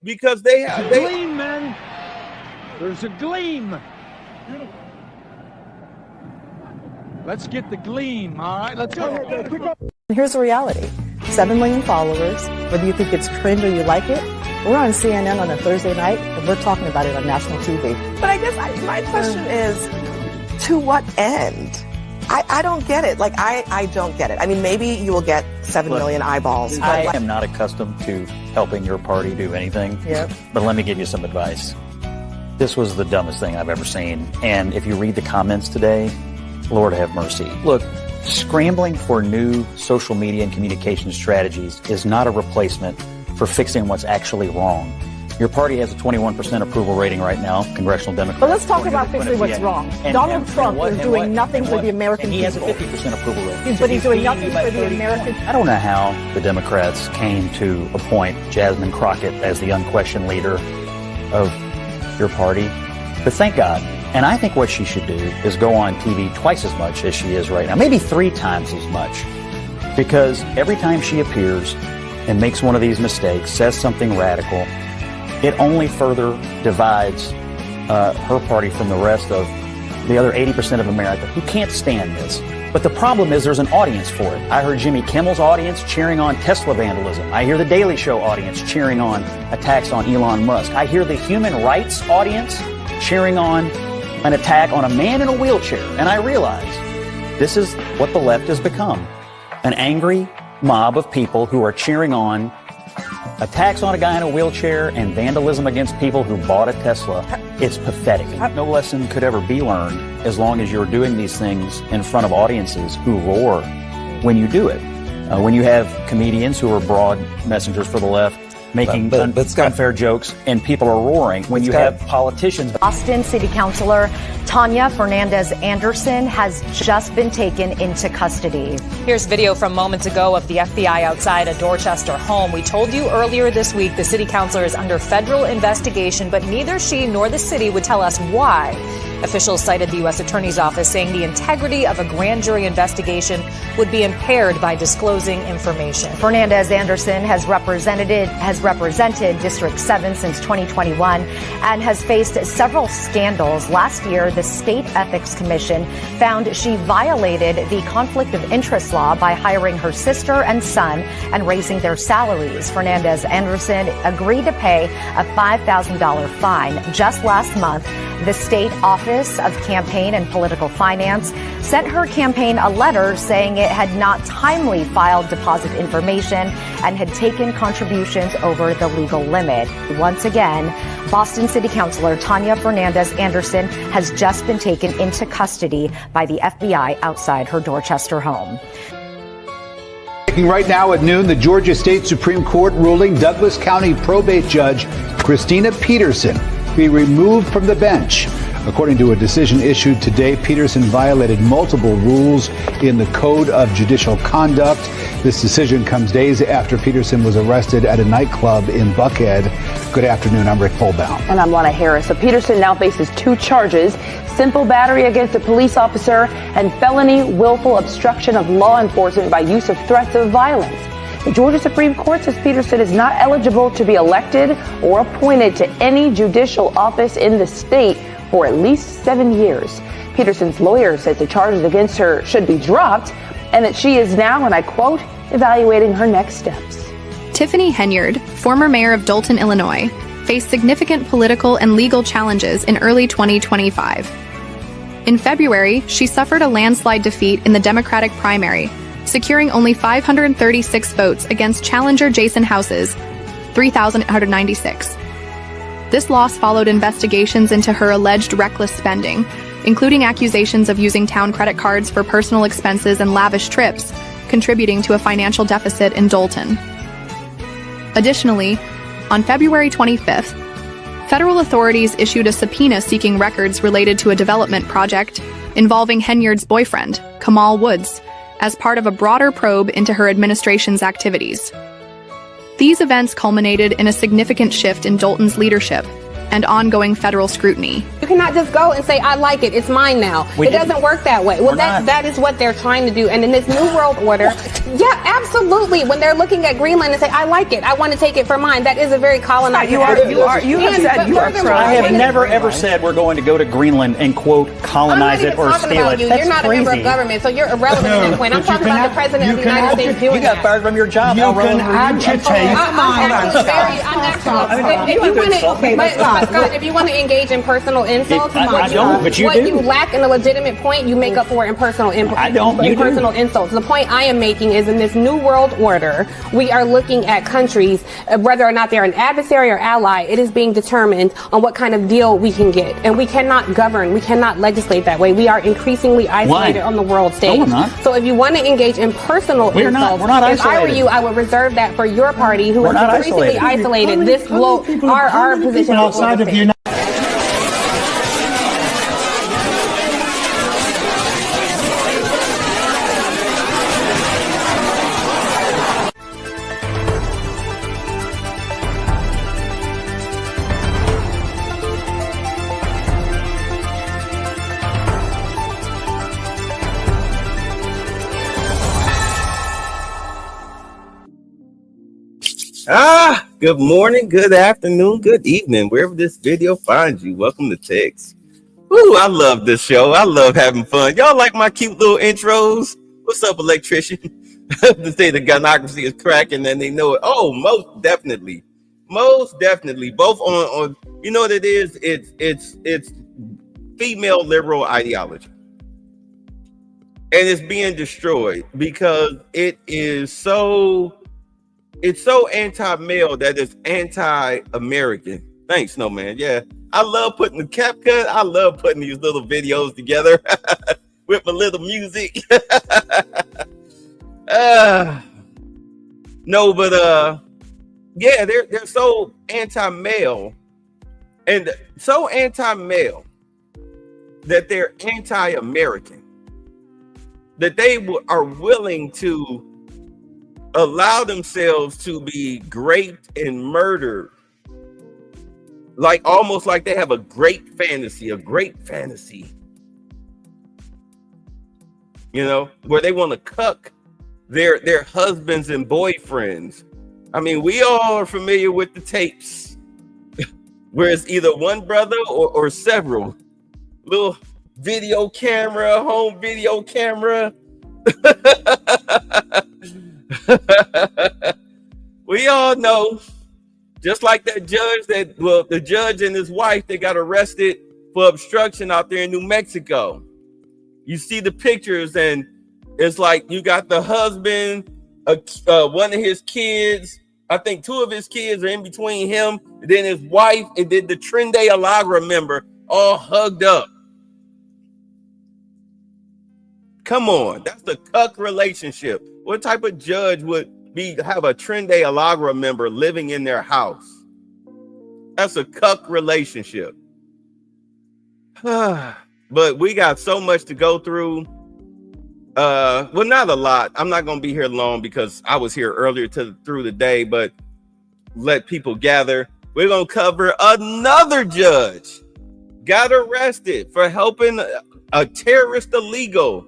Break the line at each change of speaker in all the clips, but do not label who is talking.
because they have
gleam, man. There's a gleam. Let's get the gleam. All right, let's go.
Here's the reality. 7 million followers, whether you think it's cringe or you like it, we're on CNN on a Thursday night, and we're talking about it on national TV.
But I guess my question is, to what end? I don't get it. Like, I don't get it. I mean, maybe you will get 7 million eyeballs.
I am not accustomed to helping your party do anything.
Yep.
But let me give you some advice. This was the dumbest thing I've ever seen. And if you read the comments today, Lord have mercy. Look, scrambling for new social media and communication strategies is not a replacement for fixing what's actually wrong. Your party has a 21% approval rating right now, Congressional Democrats.
But let's talk about fixing what's wrong. Donald Trump is doing nothing for the American people.
He has a 50% approval rating.
But he's doing nothing for the American people.
I don't know how the Democrats came to appoint Jasmine Crockett as the unquestioned leader of your party, but thank God. And I think what she should do is go on TV twice as much as she is right now, maybe 3 times as much, because every time she appears and makes one of these mistakes, says something radical, it only further divides her party from the rest of the other 80% of America who can't stand this. But the problem is there's an audience for it. I heard Jimmy Kimmel's audience cheering on Tesla vandalism. I hear the Daily Show audience cheering on attacks on Elon Musk. I hear the human rights audience cheering on an attack on a man in a wheelchair. And I realize this is what the left has become. An angry mob of people who are cheering on attacks on a guy in a wheelchair and vandalism against people who bought a Tesla. It's pathetic. No lesson could ever be learned as long as you're doing these things in front of audiences who roar when you do it. When you have comedians who are broad messengers for the left making unfair jokes and people are roaring. When you have politicians.
Boston City Councilor Tanya Fernandez Anderson has just been taken into custody.
Here's video from moments ago of the FBI outside a Dorchester home. We told you earlier this week the city councilor is under federal investigation, but neither she nor the city would tell us why. Officials cited the U.S. Attorney's Office, saying the integrity of a grand jury investigation would be impaired by disclosing information.
Fernandez Anderson has represented District 7 since 2021 and has faced several scandals. Last year, the State Ethics Commission found she violated the conflict of interest law by hiring her sister and son and raising their salaries. Fernandez Anderson agreed to pay a $5,000 fine. Just last month, the State Office of Campaign and Political Finance sent her campaign a letter saying it had not timely filed deposit information and had taken contributions over the legal limit. Once again, Boston City Councilor Tanya Fernandez Anderson has just been taken into custody by the FBI outside her Dorchester home.
Right now at noon, the Georgia State Supreme Court ruling Douglas County probate judge Christina Peterson be removed from the bench. According to a decision issued today, Peterson violated multiple rules in the Code of Judicial Conduct. This decision comes days after Peterson was arrested at a nightclub in Buckhead. Good afternoon. I'm Rick Fulbaum.
And I'm Lana Harris. So Peterson now faces 2 charges: simple battery against a police officer and felony willful obstruction of law enforcement by use of threats of violence. The Georgia Supreme Court says Peterson is not eligible to be elected or appointed to any judicial office in the state for at least 7 years. Peterson's lawyer says the charges against her should be dropped and that she is now, and I quote, evaluating her next steps.
Tiffany Henyard, former mayor of Dolton, Illinois, faced significant political and legal challenges in early 2025. In February, she suffered a landslide defeat in the Democratic primary, securing only 536 votes against challenger Jason House's 3,896. This loss followed investigations into her alleged reckless spending, including accusations of using town credit cards for personal expenses and lavish trips, contributing to a financial deficit in Dolton. Additionally, on February 25th, federal authorities issued a subpoena seeking records related to a development project involving Henyard's boyfriend, Kamal Woods, as part of a broader probe into her administration's activities. These events culminated in a significant shift in Dolton's leadership, and ongoing federal scrutiny.
You cannot just go and say, I like it, it's mine now. It doesn't work that way. Well, that is what they're trying to do. And in this New World Order, yeah, absolutely. When they're looking at Greenland and say, I like it, I want to take it for mine, that is a very colonized
you have said you are trying.
I have never ever said we're going to go to Greenland and, quote, colonize it or steal it.
You're not a member of government, so you're irrelevant at that point. I'm talking about the president of the United States doing that.
You got fired from your job.
You can agitate.
If you want to engage in personal insults,
I don't, but you do.
What you lack in a legitimate point, you make up for in personal insults.
I don't. You
personal
do.
Insults. The point I am making is in this New World Order, we are looking at countries, whether or not they're an adversary or ally, it is being determined on what kind of deal we can get. And we cannot govern, we cannot legislate that way. We are increasingly isolated on the world stage.
No, we're not.
So if you want to engage in personal insults,
we're not
if I were you, I would reserve that for your party, who is increasingly isolated. This our position
outside of the United
Good morning, good afternoon, good evening, wherever this video finds you. Welcome to Tex. Ooh, I love this show. I love having fun. Y'all like my cute little intros? What's up, electrician? To say the gynocracy is cracking and they know it. Oh, most definitely. Most definitely. Both on you know what it is? It's female liberal ideology. And it's being destroyed because it's so anti-male that it's anti-American. Thanks, Snowman. Yeah, I love putting the CapCut. I love putting these little videos together with my little music. No, but yeah, they're so anti-male and so anti-male that they're anti-American, that they are willing to allow themselves to be raped and murdered, like almost like they have a great fantasy, you know, where they want to cuck their husbands and boyfriends. I mean, we all are familiar with the tapes where it's either one brother or several. Little video camera, home video camera. We all know, just like that judge the judge and his wife, they got arrested for obstruction out there in New Mexico. You see the pictures and it's like you got the husband, one of his kids, I think two of his kids are in between him, and then his wife, and then the Trinde Alagra member all hugged up. Come on, that's the cuck relationship. What type of judge would have a Trinde Alagra member living in their house? That's a cuck relationship. But we got so much to go through. Well, not a lot. I'm not going to be here long because I was here earlier through the day, but let people gather. We're going to cover another judge got arrested for helping a terrorist illegal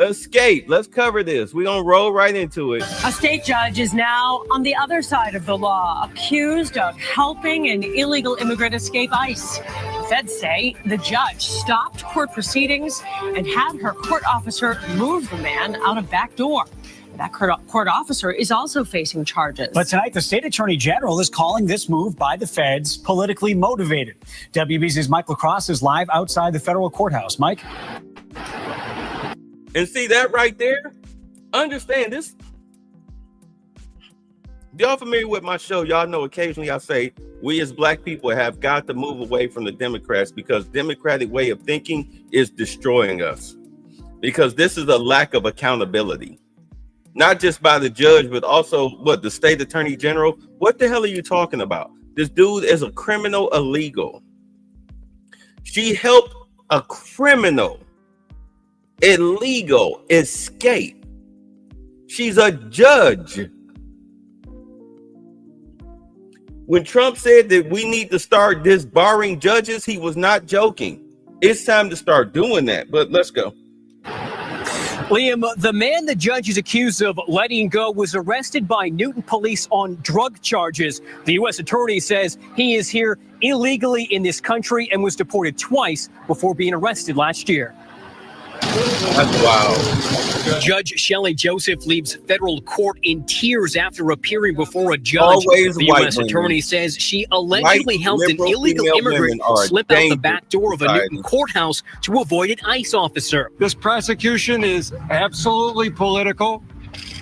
escape. Let's cover this. We're going to roll right into it.
A state judge is now on the other side of the law, accused of helping an illegal immigrant escape ICE. Feds say the judge stopped court proceedings and had her court officer move the man out a back door. That court officer is also facing charges.
But tonight, the state attorney general is calling this move by the feds politically motivated. WBZ's Mike LaCrosse is live outside the federal courthouse. Mike?
And see that right there? Understand this. Y'all familiar with my show? Y'all know occasionally I say we as black people have got to move away from the Democrats because Democratic way of thinking is destroying us. Because this is a lack of accountability. Not just by the judge, but also the state attorney general. What the hell are you talking about? This dude is a criminal illegal. She helped a criminal illegal escape. She's a judge. When Trump said that we need to start disbarring judges, he was not joking. It's time to start doing that. But let's go.
Liam, the man the judge is accused of letting go was arrested by Newton police on drug charges. The U.S. attorney says he is here illegally in this country and was deported twice before being arrested last year.
That's wild.
Judge Shelley Joseph leaves federal court in tears after appearing before a judge.
Always
the
white
U.S.
women.
attorney says she allegedly helped an
liberal
illegal
female
immigrant
women are
slip out the
dangerous
back door of a
society.
Newton courthouse to avoid an ICE officer.
This prosecution is absolutely political.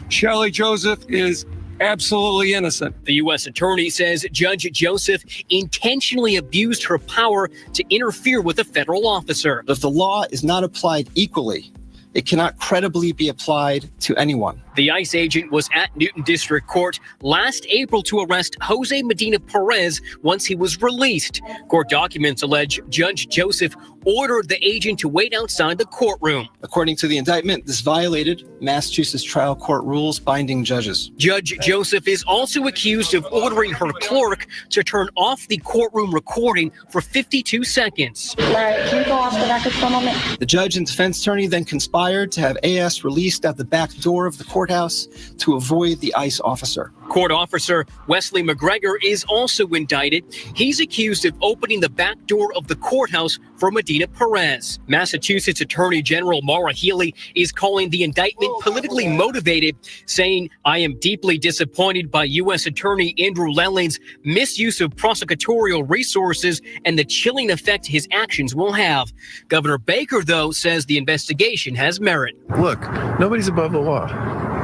Shelley Joseph is absolutely innocent.
The U.S. attorney says Judge Joseph intentionally abused her power to interfere with a federal officer.
If the law is not applied equally, it cannot credibly be applied to anyone.
The ICE agent was at Newton District Court last April to arrest Jose Medina Perez once he was released. Court documents allege Judge Joseph ordered the agent to wait outside the courtroom.
According to the indictment, this violated Massachusetts trial court rules binding judges.
Judge Joseph is also accused of ordering her clerk to turn off the courtroom recording for 52 seconds.
Larry, can you go off the record for a moment?
The judge and defense attorney then conspired to have AS released at the back door of the courthouse to avoid the ICE officer.
Court officer Wesley McGregor is also indicted. He's accused of opening the back door of the courthouse for Medina Perez. Massachusetts Attorney General Maura Healey is calling the indictment politically motivated, saying, "I am deeply disappointed by U.S. Attorney Andrew Lelling's misuse of prosecutorial resources and the chilling effect his actions will have." Governor Baker, though, says the investigation has merit.
Look, nobody's above the law.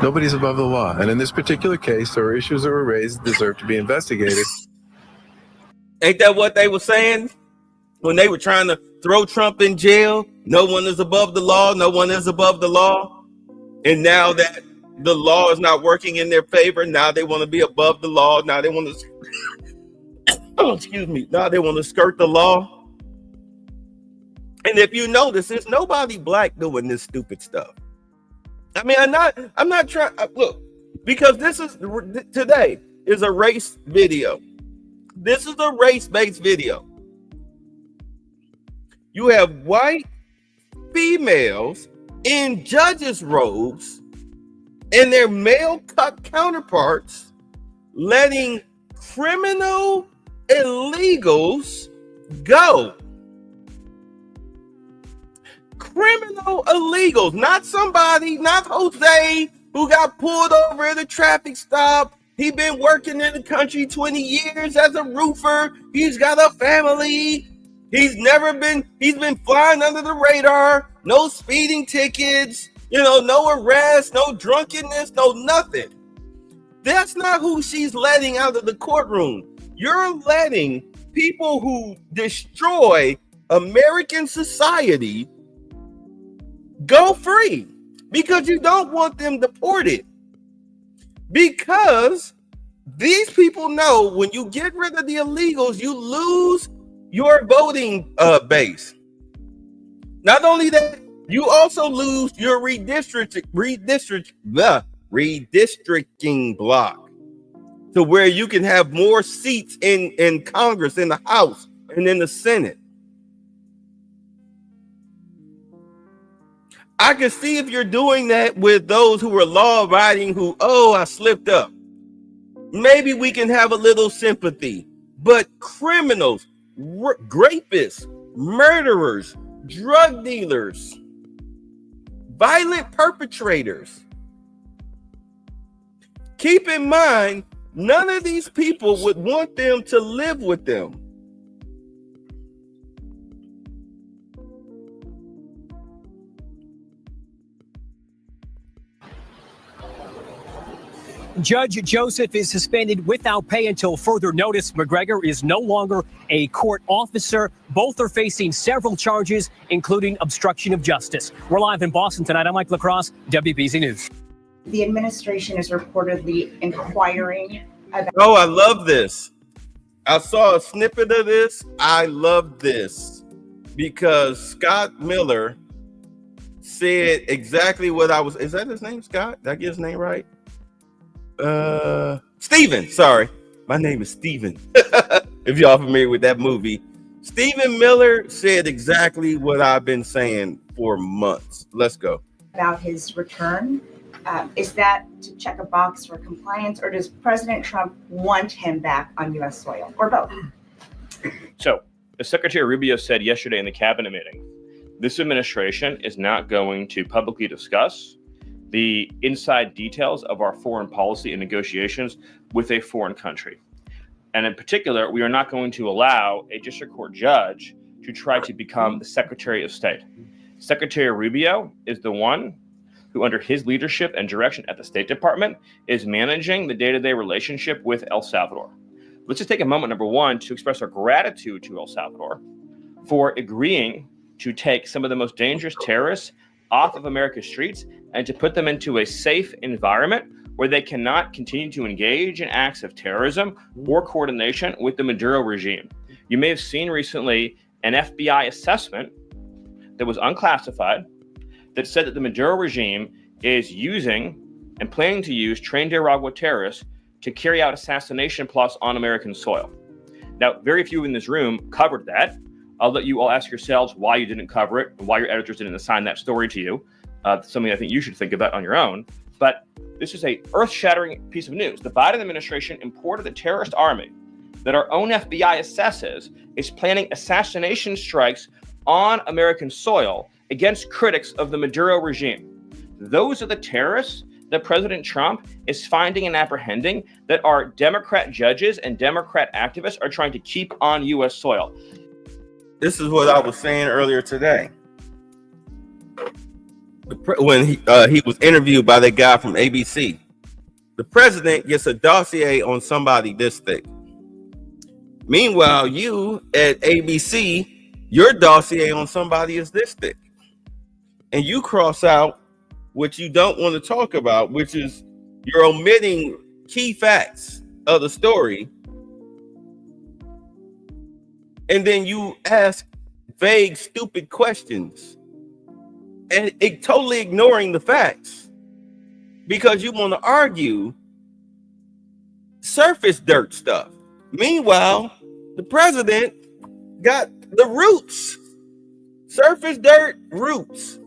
Nobody's above the law. And in this particular case, there were issues that were raised that deserve to be investigated.
Ain't that what they were saying when they were trying to throw Trump in jail? No one is above the law. No one is above the law. And now that the law is not working in their favor, now they want to be above the law. Now they want to, excuse me. Now they want to skirt the law. And if you notice, there's nobody black doing this stupid stuff. I mean, I'm not trying, look, because today is a race video. This is a race-based video. You have white females in judges' robes and their male counterparts letting criminal illegals go. Criminal illegals, not Jose who got pulled over at a traffic stop. He been working in the country 20 years as a roofer. He's got a family. He's been flying under the radar. No speeding tickets, no arrests, no drunkenness, no nothing. That's not who she's letting out of the courtroom. You're letting people who destroy American society go free because you don't want them deported. Because these people know when you get rid of the illegals, you lose your voting base. Not only that, you also lose your redistricting block to where you can have more seats in Congress, in the House, and in the Senate. I can see if you're doing that with those who are law-abiding I slipped up. Maybe we can have a little sympathy. But criminals, rapists, murderers, drug dealers, violent perpetrators. Keep in mind, none of these people would want them to live with them.
Judge Joseph is suspended without pay until further notice. McGregor is no longer a court officer. Both are facing several charges, including obstruction of justice. We're live in Boston tonight. I'm Mike LaCrosse, WBZ News.
The administration is reportedly inquiring about...
Oh, I love this. I saw a snippet of this. I love this because Scott Miller said exactly what I was... Is that his name, Scott? Did I get his name right? Stephen, sorry. My name is Steven. If y'all familiar with that movie, Stephen Miller said exactly what I've been saying for months. Let's go.
About his return. Is that to check a box for compliance, or does President Trump want him back on U.S. soil, or both?
So, as Secretary Rubio said yesterday in the cabinet meeting, this administration is not going to publicly discuss the inside details of our foreign policy and negotiations with a foreign country. And in particular, we are not going to allow a district court judge to try to become the Secretary of State. Secretary Rubio is the one who, under his leadership and direction at the State Department, is managing the day-to-day relationship with El Salvador. Let's just take a moment, number one, to express our gratitude to El Salvador for agreeing to take some of the most dangerous terrorists off of America's streets and to put them into a safe environment where they cannot continue to engage in acts of terrorism or coordination with the Maduro regime. You may have seen recently an FBI assessment that was unclassified that said that the Maduro regime is using and planning to use trained Aragua terrorists to carry out assassination plots on American soil. Now, very few in this room covered that. I'll let you all ask yourselves why you didn't cover it and why your editors didn't assign that story to you. Something I think you should think about on your own. But this is a earth-shattering piece of news. The Biden administration imported a terrorist army that our own FBI assesses is planning assassination strikes on American soil against critics of the Maduro regime. Those are the terrorists that President Trump is finding and apprehending that our Democrat judges and Democrat activists are trying to keep on U.S. soil.
This is what I was saying earlier today. When he was interviewed by that guy from ABC, the president gets a dossier on somebody this thick. Meanwhile, you at ABC, your dossier on somebody is this thick. And you cross out what you don't want to talk about, which is you're omitting key facts of the story. And then you ask vague, stupid questions and totally ignoring the facts because you want to argue surface dirt stuff. Meanwhile, the president got the roots, surface dirt roots.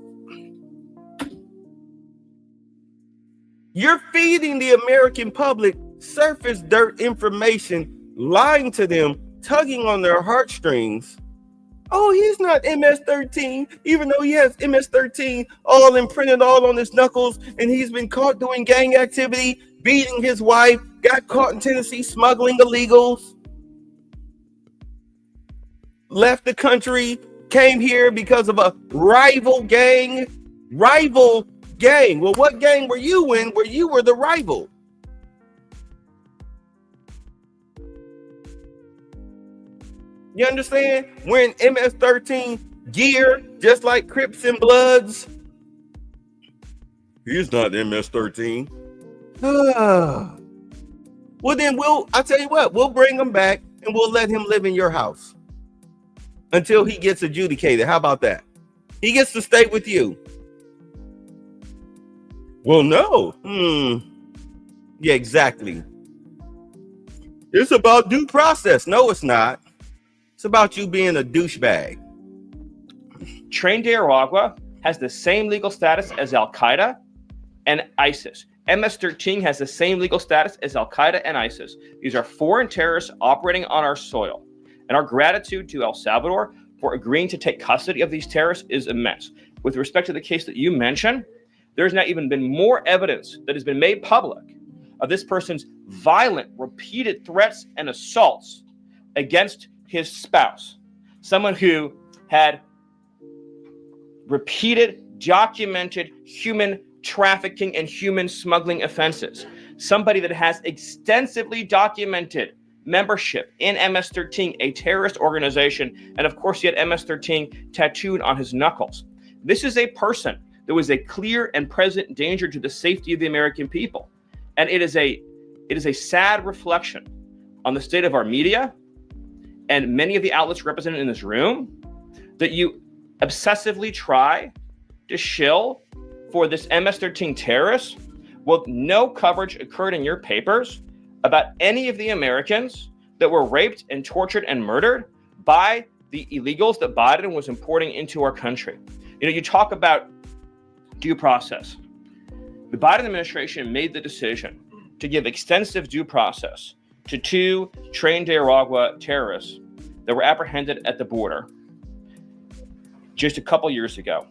You're feeding the American public surface dirt information, lying to them, tugging on their heartstrings. Oh, he's not MS-13, even though he has MS-13 all imprinted all on his knuckles, and he's been caught doing gang activity, beating his wife, got caught in Tennessee smuggling illegals, left the country, came here because of a rival gang. Well, what gang were you in where you were the rival? You understand? Wearing MS-13 gear, just like Crips and Bloods. He's not MS-13. Well, then I'll tell you what, we'll bring him back and we'll let him live in your house until he gets adjudicated. How about that? He gets to stay with you. Well, no. Yeah, exactly. It's about due process. No, it's not. It's about you being a douchebag.
Trained Aragua has the same legal status as Al-Qaeda and ISIS. MS-13 has the same legal status as Al-Qaeda and ISIS. These are foreign terrorists operating on our soil. And our gratitude to El Salvador for agreeing to take custody of these terrorists is immense. With respect to the case that you mentioned, there's not even been more evidence that has been made public of this person's violent, repeated threats and assaults against his spouse, someone who had repeated, documented human trafficking and human smuggling offenses, somebody that has extensively documented membership in MS-13, a terrorist organization, and of course he had MS-13 tattooed on his knuckles. This is a person that was a clear and present danger to the safety of the American people. And it is a sad reflection on the state of our media and many of the outlets represented in this room that you obsessively try to shill for this MS-13 terrorist. Well, no coverage occurred in your papers about any of the Americans that were raped and tortured and murdered by the illegals that Biden was importing into our country. You know, you talk about due process. The Biden administration made the decision to give extensive due process to 2 trained Nicaragua terrorists that were apprehended at the border just a couple years ago.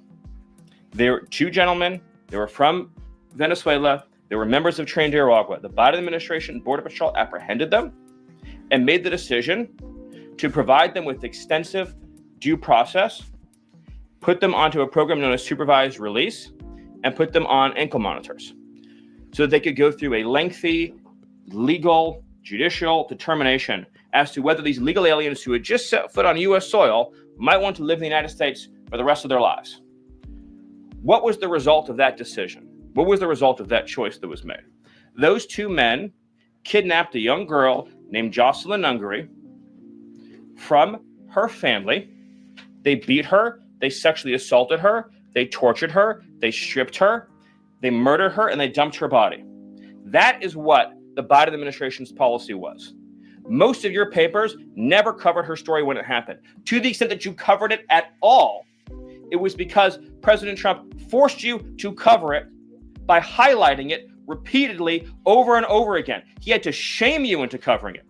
They were 2 gentlemen. They were from Venezuela. They were members of trained Nicaragua. The Biden administration Border Patrol apprehended them and made the decision to provide them with extensive due process, put them onto a program known as supervised release, and put them on ankle monitors so that they could go through a lengthy legal judicial determination as to whether these legal aliens who had just set foot on U.S. soil might want to live in the United States for the rest of their lives. What was the result of that decision? What was the result of that choice that was made? Those 2 men kidnapped a young girl named Jocelyn Ungary from her family. They beat her, they sexually assaulted her, they tortured her, they stripped her, they murdered her, and they dumped her body. That is what the Biden administration's policy was. Most of your papers never covered her story when it happened. To the extent that you covered it at all, it was because President Trump forced you to cover it by highlighting it repeatedly over and over again. He had to shame you into covering it.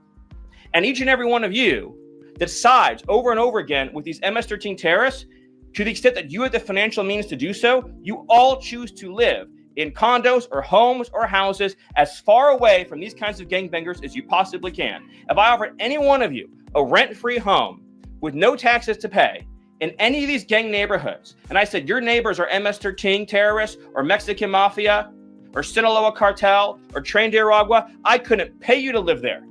And each and every one of you that sides over and over again with these MS-13 terrorists, to the extent that you have the financial means to do so, you all choose to live in condos or homes or houses as far away from these kinds of gangbangers as you possibly can. If I offered any one of you a rent-free home with no taxes to pay in any of these gang neighborhoods, and I said your neighbors are MS-13 terrorists or Mexican mafia or Sinaloa cartel or trained Nicaragua, I couldn't pay you to live there.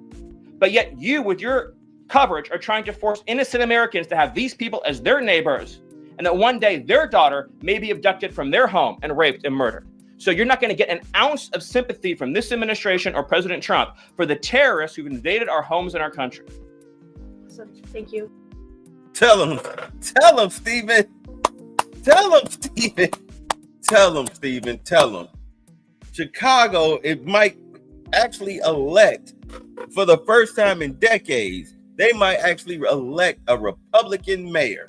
But yet you, with your coverage, are trying to force innocent Americans to have these people as their neighbors, and that one day their daughter may be abducted from their home and raped and murdered. So you're not going to get an ounce of sympathy from this administration or President Trump for the terrorists who've invaded our homes and our country.
So, thank you.
Tell him, Stephen. Tell him, Stephen. Tell him, Stephen. Tell him. Chicago, it might actually elect, for the first time in decades, they might actually elect a Republican mayor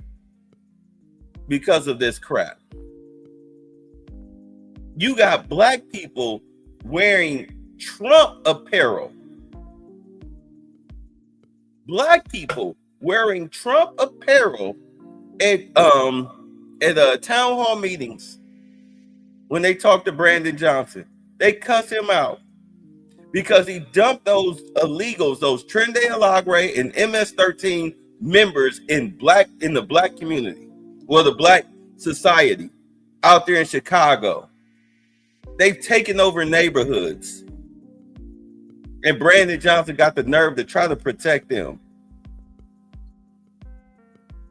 because of this crap. You got black people wearing Trump apparel. Black people wearing Trump apparel at town hall meetings when they talk to Brandon Johnson. They cuss him out because he dumped those illegals, those Trinidad Alagre and MS-13 members in the black community, or the black society out there in Chicago. They've taken over neighborhoods. And Brandon Johnson got the nerve to try to protect them.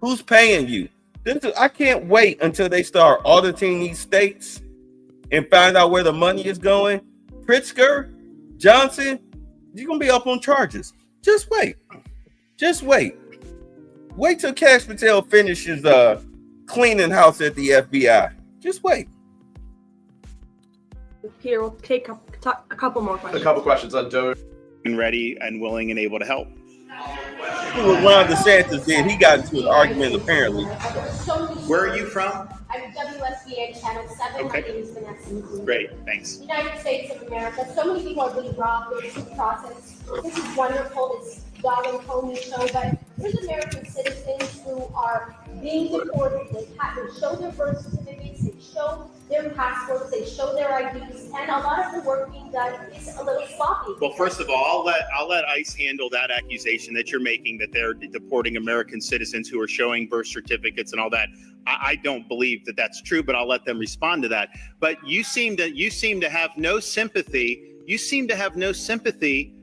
Who's paying you? I can't wait until they start auditing these states and find out where the money is going. Pritzker, Johnson, you're going to be up on charges. Just wait. Just wait. Wait till Cash Patel finishes cleaning house at the FBI. Just wait.
Peter, we'll take a couple more questions.
A couple questions on Doge. And ready and willing and able to help.
What Ron DeSantis did, he got into an argument apparently.
Where are you from?
I'm WSBA Channel 7.
Okay.
My name is Vanessa.
Great, thanks.
United States of America. So many people are being robbed. There's due process. This is wonderful. This dog and pony show, but there's American citizens who are being deported. They show their birth certificates. They show their passports. They show their IDs, and a lot of the work being done is a little sloppy.
Well, first of all, I'll let ICE handle that accusation that you're making that they're deporting American citizens who are showing birth certificates and all that. I don't believe that that's true, but I'll let them respond to that. But you seem to have no sympathy. You seem to have no sympathy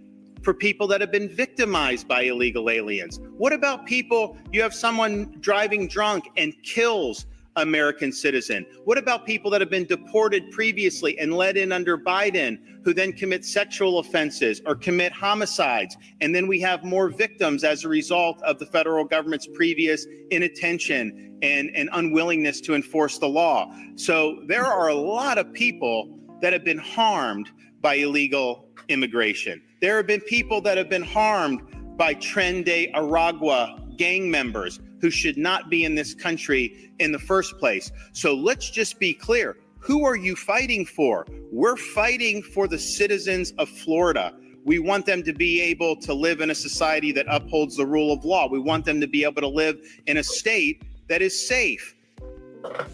for people that have been victimized by illegal aliens. What about people? You have someone driving drunk and kills American citizen. What about people that have been deported previously and let in under Biden, who then commit sexual offenses or commit homicides? And then we have more victims as a result of the federal government's previous inattention and unwillingness to enforce the law. So there are a lot of people that have been harmed by illegal immigration. There have been people that have been harmed by Tren de Aragua gang members who should not be in this country in the first place. So let's just be clear. Who are you fighting for? We're fighting for the citizens of Florida. We want them to be able to live in a society that upholds the rule of law. We want them to be able to live in a state that is safe.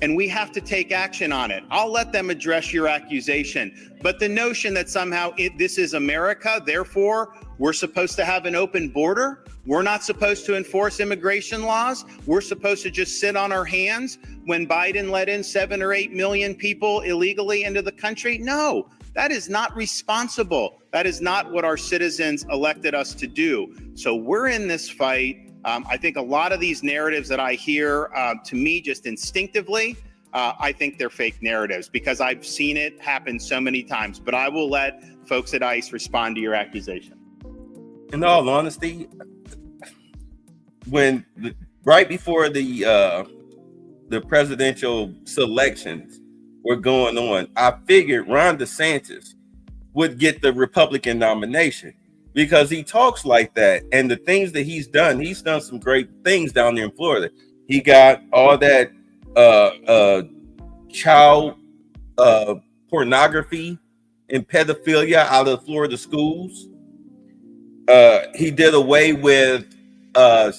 And we have to take action on it. I'll let them address your accusation. But the notion that somehow this is America, therefore we're supposed to have an open border, we're not supposed to enforce immigration laws, we're supposed to just sit on our hands when Biden let in 7 or 8 million people illegally into the country? No, that is not responsible. That is not what our citizens elected us to do. So we're in this fight. I think a lot of these narratives that I hear, to me, just instinctively, I think they're fake narratives because I've seen it happen so many times. But I will let folks at ICE respond to your accusation.
In all honesty, right before the presidential selections were going on, I figured Ron DeSantis would get the Republican nomination because he talks like that. And the things that he's done some great things down there in Florida. He got all that child pornography and pedophilia out of Florida schools. He did away with good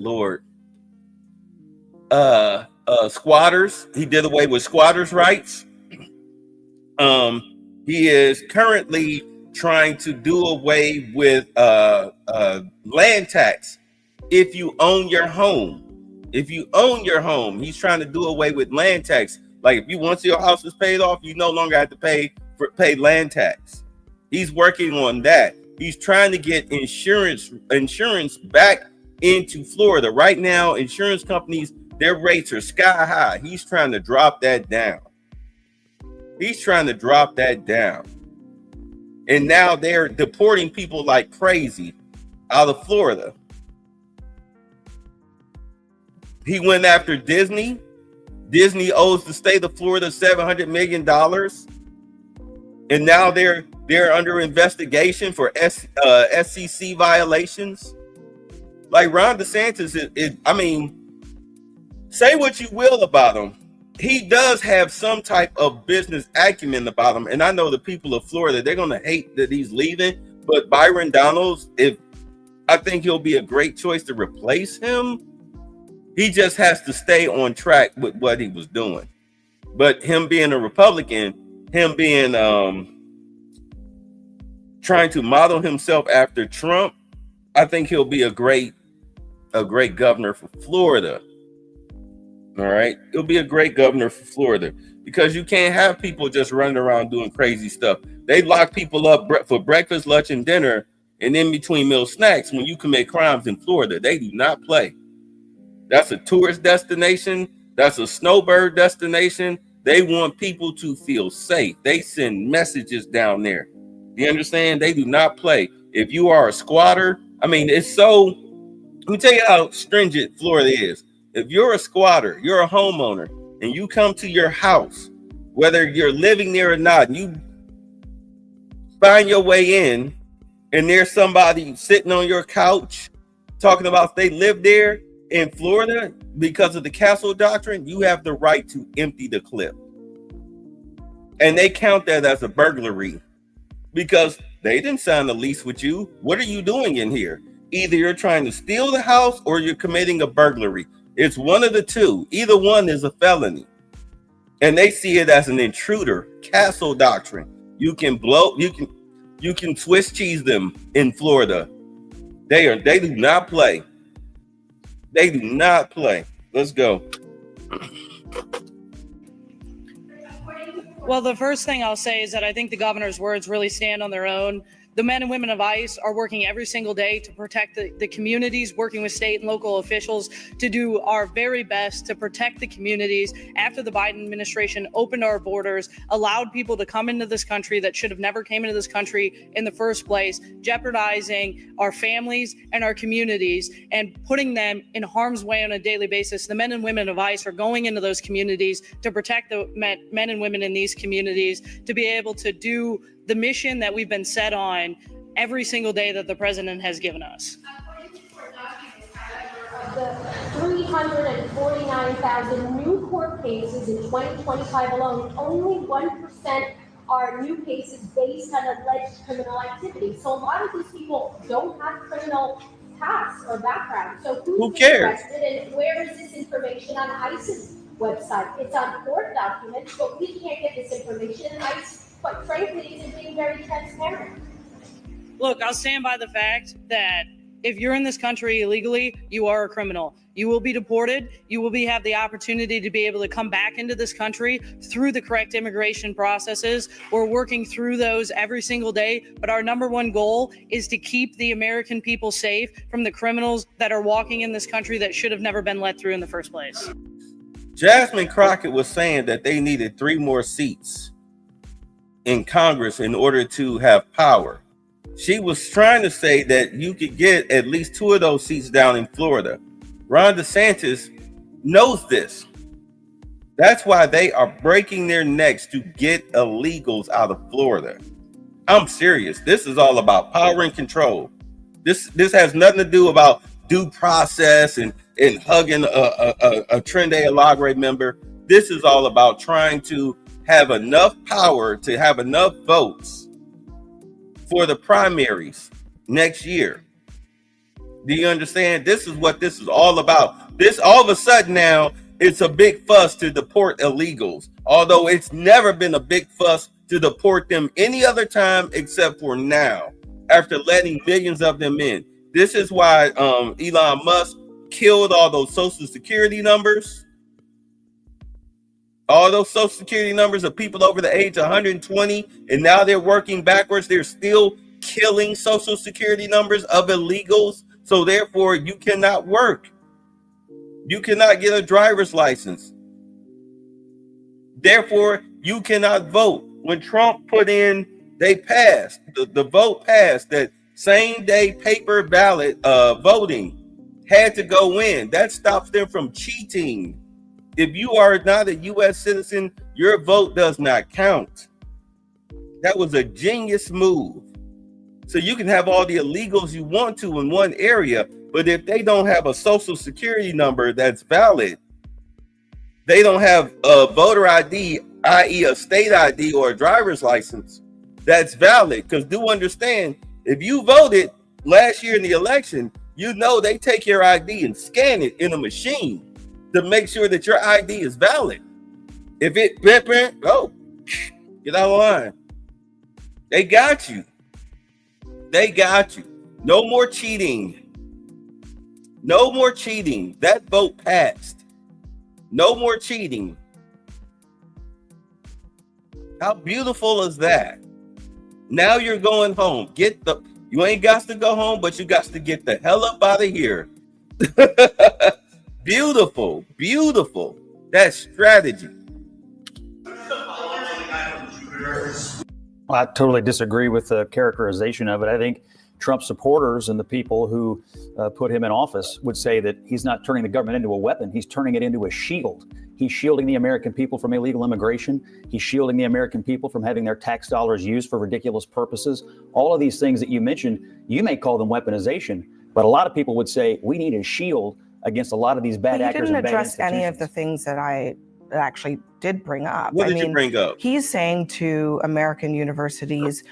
Lord, squatters. He did away with squatters' rights. He is currently trying to do away with land tax. If you own your home, he's trying to do away with land tax. Like once your house is paid off, you no longer have to pay land tax. He's working on that. He's trying to get insurance back into Florida. Right now, insurance companies, their rates are sky high. He's trying to drop that down. And now they're deporting people like crazy out of Florida. He went after Disney. Disney owes the state of Florida $700 million. And now they're under investigation for SEC violations. Like Ron DeSantis say what you will about him. He does have some type of business acumen about him. And I know the people of Florida, they're going to hate that he's leaving. But Byron Donalds, I think he'll be a great choice to replace him. He just has to stay on track with what he was doing. But him being a Republican, him being trying to model himself after Trump, I think he'll be a great governor for Florida. All right, he'll be a great governor for Florida because you can't have people just running around doing crazy stuff. They lock people up for breakfast, lunch, and dinner, and in between meal snacks when you commit crimes in Florida. They do not play. That's a tourist destination. That's a snowbird destination. They want people to feel safe. They send messages down there. You understand? They do not play. If you are a squatter, it's so, let me tell you how stringent Florida is. If you're a squatter, you're a homeowner, and you come to your house, whether you're living there or not, and you find your way in, and there's somebody sitting on your couch talking about they live there in Florida because of the castle doctrine, you have the right to empty the clip. And they count that as a burglary because they didn't sign a lease with you. What are you doing in here? Either you're trying to steal the house or you're committing a burglary. It's one of the two. Either one is a felony. And they see it as an intruder, castle doctrine. You can Swiss cheese them in Florida. They do not play. They do not play. Let's go.
Well, the first thing I'll say is that I think the governor's words really stand on their own. The men and women of ICE are working every single day to protect the communities, working with state and local officials to do our very best to protect the communities after the Biden administration opened our borders, allowed people to come into this country that should have never came into this country in the first place, jeopardizing our families and our communities and putting them in harm's way on a daily basis. The men and women of ICE are going into those communities to protect the men and women in these communities, to be able to do the mission that we've been set on every single day that the president has given us.
Of the 349,000 new court cases in 2025 alone, only 1% are new cases based on alleged criminal activity. So a lot of these people don't have criminal past or background. So who
cares?
arrested, and where is this information on ICE's website? It's on court documents, but we can't get this information, and ICE, quite frankly, isn't being very transparent.
Look, I'll stand by the fact that if you're in this country illegally, you are a criminal. You will be deported. You will have the opportunity to be able to come back into this country through the correct immigration processes. We're working through those every single day. But our number one goal is to keep the American people safe from the criminals that are walking in this country that should have never been let through in the first place.
Jasmine Crockett was saying that they needed 3 more seats in Congress in order to have power. She was trying to say that you could get at least 2 of those seats down in Florida. Ron DeSantis knows this. That's why they are breaking their necks to get illegals out of Florida. I'm serious. This is all about power and control. This has nothing to do about due process and hugging a Trinidad Alagre member. This is all about trying to have enough power to have enough votes for the primaries next year. Do you understand? This is what this is all about. This all of a sudden now, it's a big fuss to deport illegals, although it's never been a big fuss to deport them any other time except for now, after letting millions of them in. This is why Elon Musk killed all those social security numbers. All those social security numbers of people over the age of 120, and now they're working backwards. They're still killing social security numbers of illegals. So therefore, you cannot work. You cannot get a driver's license. Therefore, you cannot vote. When Trump put in, they passed, the vote passed that same day paper ballot voting had to go in. That stops them from cheating. If you are not a U.S. citizen, your vote does not count. That was a genius move. So you can have all the illegals you want to in one area, but if they don't have a social security number that's valid, they don't have a voter ID, i.e. a state ID or a driver's license that's valid. Because do understand, if you voted last year in the election, you know they take your ID and scan it in a machine to make sure that your ID is valid. If it, oh, get out of line. They got you. They got you. No more cheating. No more cheating. That vote passed. No more cheating. How beautiful is that? Now you're going home. You ain't got to go home, but you got to get the hell up out of here. Beautiful, beautiful. That's strategy.
I totally disagree with the characterization of it. I think Trump supporters and the people who put him in office would say that he's not turning the government into a weapon. He's turning it into a shield. He's shielding the American people from illegal immigration. He's shielding the American people from having their tax dollars used for ridiculous purposes. All of these things that you mentioned, you may call them weaponization, but a lot of people would say we need a shield against a lot of these bad actors.
He didn't address any of the things that I actually did bring up.
What did you bring up?
He's saying to American universities,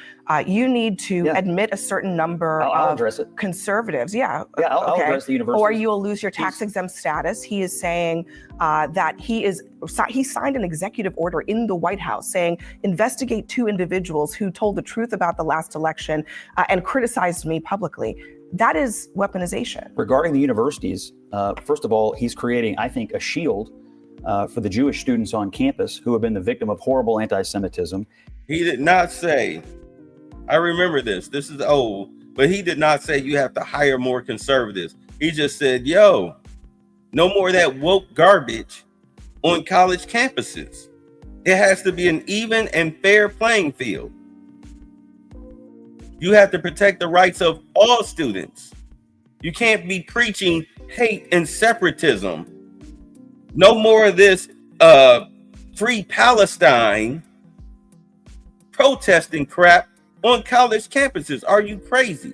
you need to admit a certain number of conservatives.
I'll address the universities.
Or you will lose your tax-exempt status. He is saying that he signed an executive order in the White House saying, investigate 2 individuals who told the truth about the last election and criticized me publicly. That is weaponization.
Regarding the universities, first of all, he's creating, I think, a shield for the Jewish students on campus who have been the victim of horrible anti-Semitism.
He did not say, I remember this is old, but he did not say you have to hire more conservatives. He just said, yo, no more of that woke garbage on college campuses. It has to be an even and fair playing field. You have to protect the rights of all students. You can't be preaching hate and separatism. No more of this free Palestine protesting crap on college campuses. Are you crazy?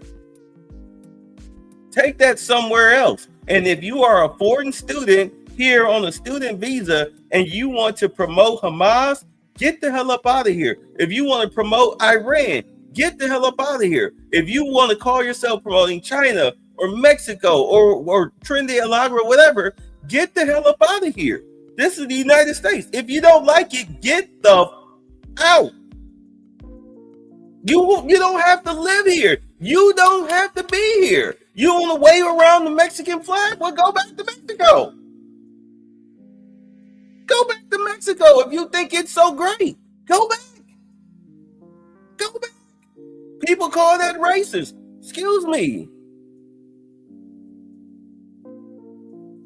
Take that somewhere else. And if you are a foreign student here on a student visa and you want to promote Hamas, get the hell up out of here. If you want to promote Iran, get the hell up out of here. If you want to call yourself promoting China or Mexico or Trinidad and Tobago or whatever, get the hell up out of here. This is the United States. If you don't like it, get the out. You don't have to live here. You don't have to be here. You want to wave around the Mexican flag? Well, go back to Mexico. Go back to Mexico if you think it's so great. Go back. Go back. People call that racist. Excuse me.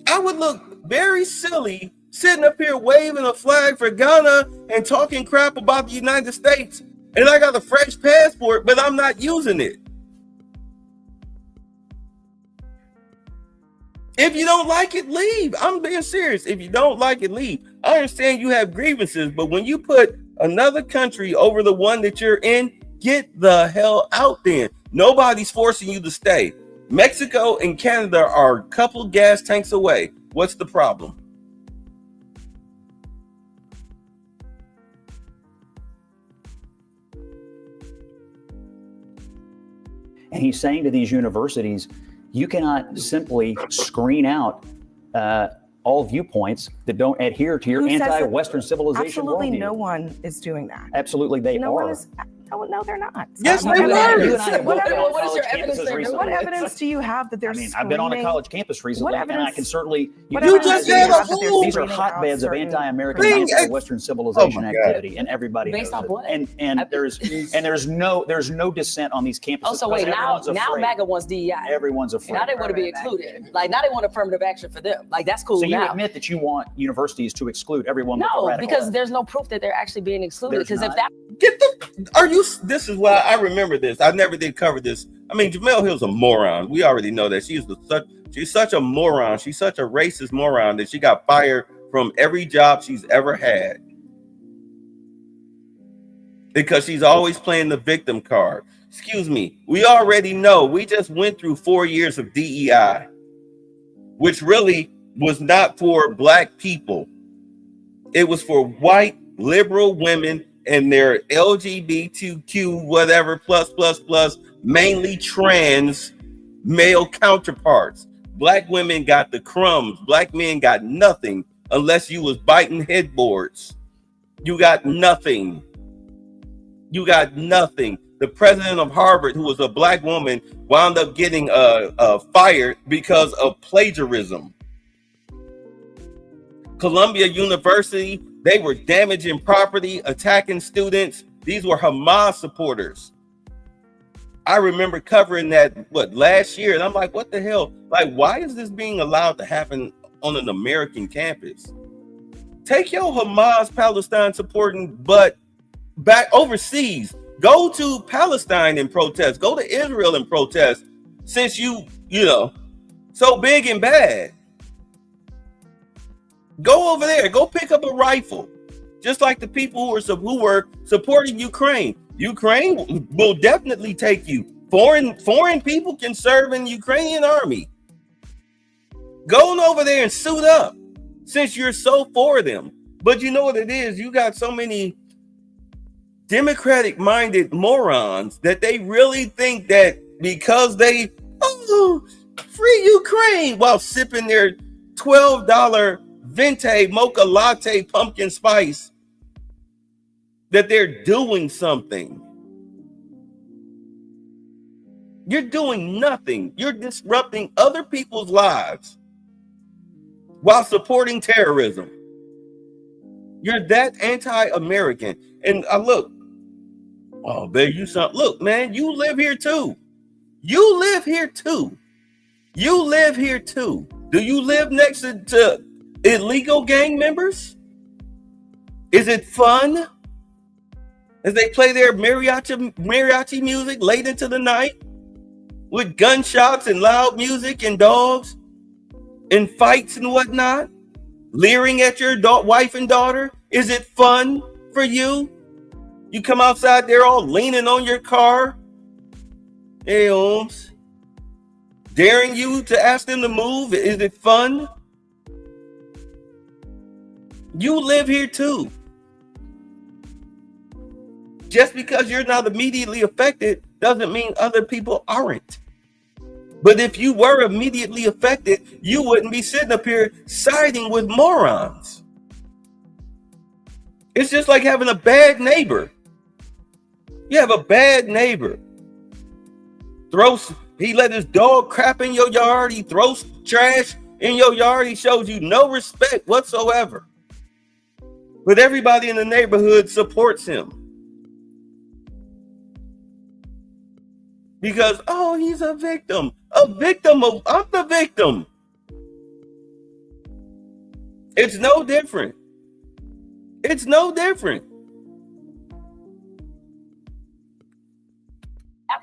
I would look very silly sitting up here waving a flag for Ghana and talking crap about the United States. And I got a fresh passport, but I'm not using it. If you don't like it, leave. I'm being serious. If you don't like it, leave. I understand you have grievances, but when you put another country over the one that you're in, get the hell out then. Nobody's forcing you to stay. Mexico and Canada are a couple gas tanks away. What's the problem?
And he's saying to these universities, you cannot simply screen out all viewpoints that don't adhere to your anti-Western civilization
Absolutely
worldview.
No one is doing that.
Absolutely they are.
No, they're not.
Yes, they were.
What is your evidence? What evidence do you have that they're screening?
I've been on a college campus recently, and I can certainly.
These
are hotbeds of anti-American, anti-Western civilization activity, and everybody
based on what?
And there's no dissent on these campuses.
Oh, so wait, now MAGA wants DEI.
Everyone's afraid.
Now they want to be excluded. Like now they want affirmative action for them. Like that's cool.
So
now.
you admit that you want universities to exclude everyone?
No, because there's no proof that they're actually being excluded. Because if that
This is why I remember this. I never did cover this. I mean, Jemele Hill's a moron. We already know that. She's such a moron. She's such a racist moron that she got fired from every job she's ever had because she's always playing the victim card. Excuse me. We already know. We just went through 4 years of DEI, which really was not for Black people. It was for white liberal women and their LGBTQ whatever plus mainly trans male counterparts. Black women got the crumbs. Black men got nothing unless you was biting headboards. You got nothing. You got nothing. The president of Harvard, who was a Black woman, wound up getting fired because of plagiarism. Columbia University, they were damaging property, attacking students. These were Hamas supporters. I remember covering that, last year? And I'm like, what the hell? Like, why is this being allowed to happen on an American campus? Take your Hamas Palestine supporting butt back overseas. Go to Palestine and protest. Go to Israel and protest. Since you so big and bad. Go over there. Go pick up a rifle. Just like the people who were supporting Ukraine. Ukraine will definitely take you. Foreign people can serve in the Ukrainian army. Go on over there and suit up since you're so for them. But you know what it is? You got so many Democratic-minded morons that they really think that because they free Ukraine while sipping their $12 Venti mocha latte pumpkin spice, that they're doing something. You're doing nothing. You're disrupting other people's lives while supporting terrorism. You're that anti-American. And look, look, man, you live here too. You live here too. You live here too. Do you live next to illegal gang members? Is it fun as they play their mariachi music late into the night with gunshots and loud music and dogs and fights and whatnot, leering at your wife and daughter? Is it fun for you? You come outside there all leaning on your car. Hey, Holmes. Daring you to ask them to move. Is it fun? You live here too. Just because you're not immediately affected doesn't mean other people aren't. But if you were immediately affected, you wouldn't be sitting up here siding with morons. It's just like having a bad neighbor. You have a bad neighbor. He let his dog crap in your yard. He throws trash in your yard. He shows you no respect whatsoever. But everybody in the neighborhood supports him. Because, oh, he's a victim. I'm the victim. It's no different. It's no different.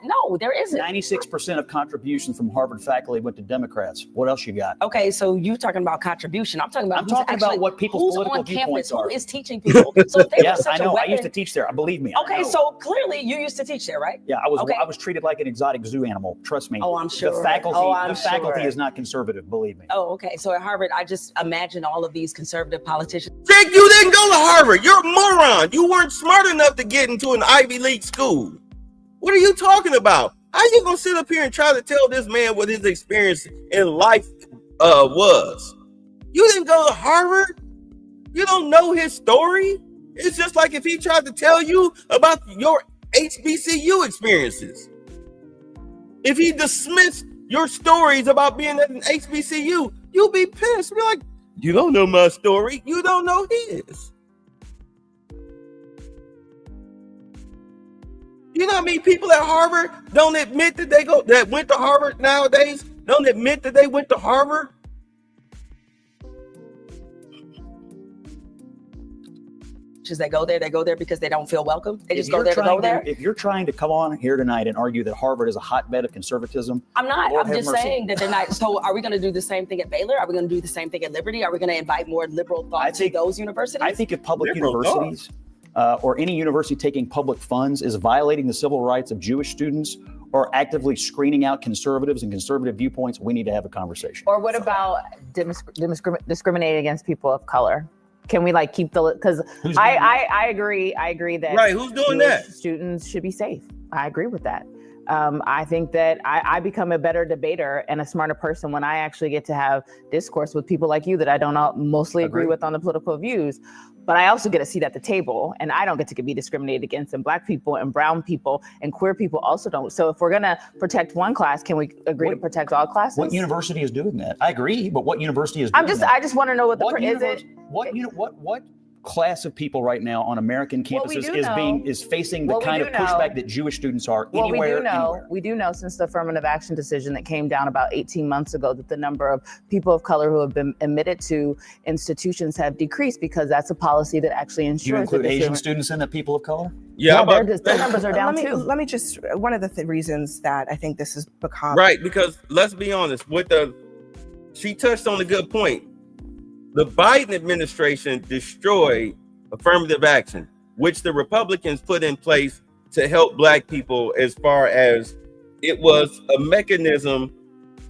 No, there isn't.
96% of contributions from Harvard faculty went to Democrats. What else you got?
Okay, so you're talking about contribution. I'm talking about
what people's political viewpoints are.
Who is teaching people? So if they
Yes,
were such
I know.
a weapon,
I used to teach there. Believe me. I
Okay,
know.
so clearly you used to teach there, right?
Yeah, I was.
Okay.
I was treated like an exotic zoo animal. Trust me.
Oh, I'm sure.
The faculty.
I'm
the faculty
sure.
is not conservative. Believe me.
Oh, okay. So at Harvard, I just imagine all of these conservative politicians.
Jake, you didn't go to Harvard. You're a moron. You weren't smart enough to get into an Ivy League school. What are you talking about? How you gonna sit up here and try to tell this man what his experience in life was? You didn't go to Harvard. You don't know his story. It's just like if he tried to tell you about your HBCU experiences. If he dismissed your stories about being at an HBCU, you'll be pissed. Be like, you don't know my story. You don't know his. You know how many people at Harvard don't admit that went to Harvard nowadays? Don't admit that they went to Harvard?
They go there because they don't feel welcome. They just go there to go there.
If you're trying to come on here tonight and argue that Harvard is a hotbed of conservatism,
I'm not.
Lord
I'm
have
just
mercy.
saying that they're not. So are we going to do the same thing at Baylor? Are we going to do the same thing at Liberty? Are we going to invite more liberal thought to those universities?
I think if public universities or any university taking public funds is violating the civil rights of Jewish students or actively screening out conservatives and conservative viewpoints, we need to have a conversation.
Or what about discriminating against people of color? Can we keep because I agree that
right, who's doing
Jewish
that?
Students should be safe. I agree with that. I think that I become a better debater and a smarter person when I actually get to have discourse with people like you that I don't mostly agree with on the political views. But I also get a seat at the table, and I don't get to be discriminated against, and Black people and brown people and queer people also don't. So if we're going to protect one class, can we agree to protect all classes?
What university is doing that? I agree, but what university is doing that?
I just want to know what
what class of people right now on American campuses is facing the kind of pushback that Jewish students are anywhere.
We do know since the affirmative action decision that came down about 18 months ago that the number of people of color who have been admitted to institutions have decreased because that's a policy that actually ensures.
Do you include Asian students in the people of color?
Yeah,
their numbers are down too.
Let me just one of the reasons that I think this has become
right, because let's be honest, she touched on a good point. The Biden administration destroyed affirmative action, which the Republicans put in place to help Black people, as far as it was a mechanism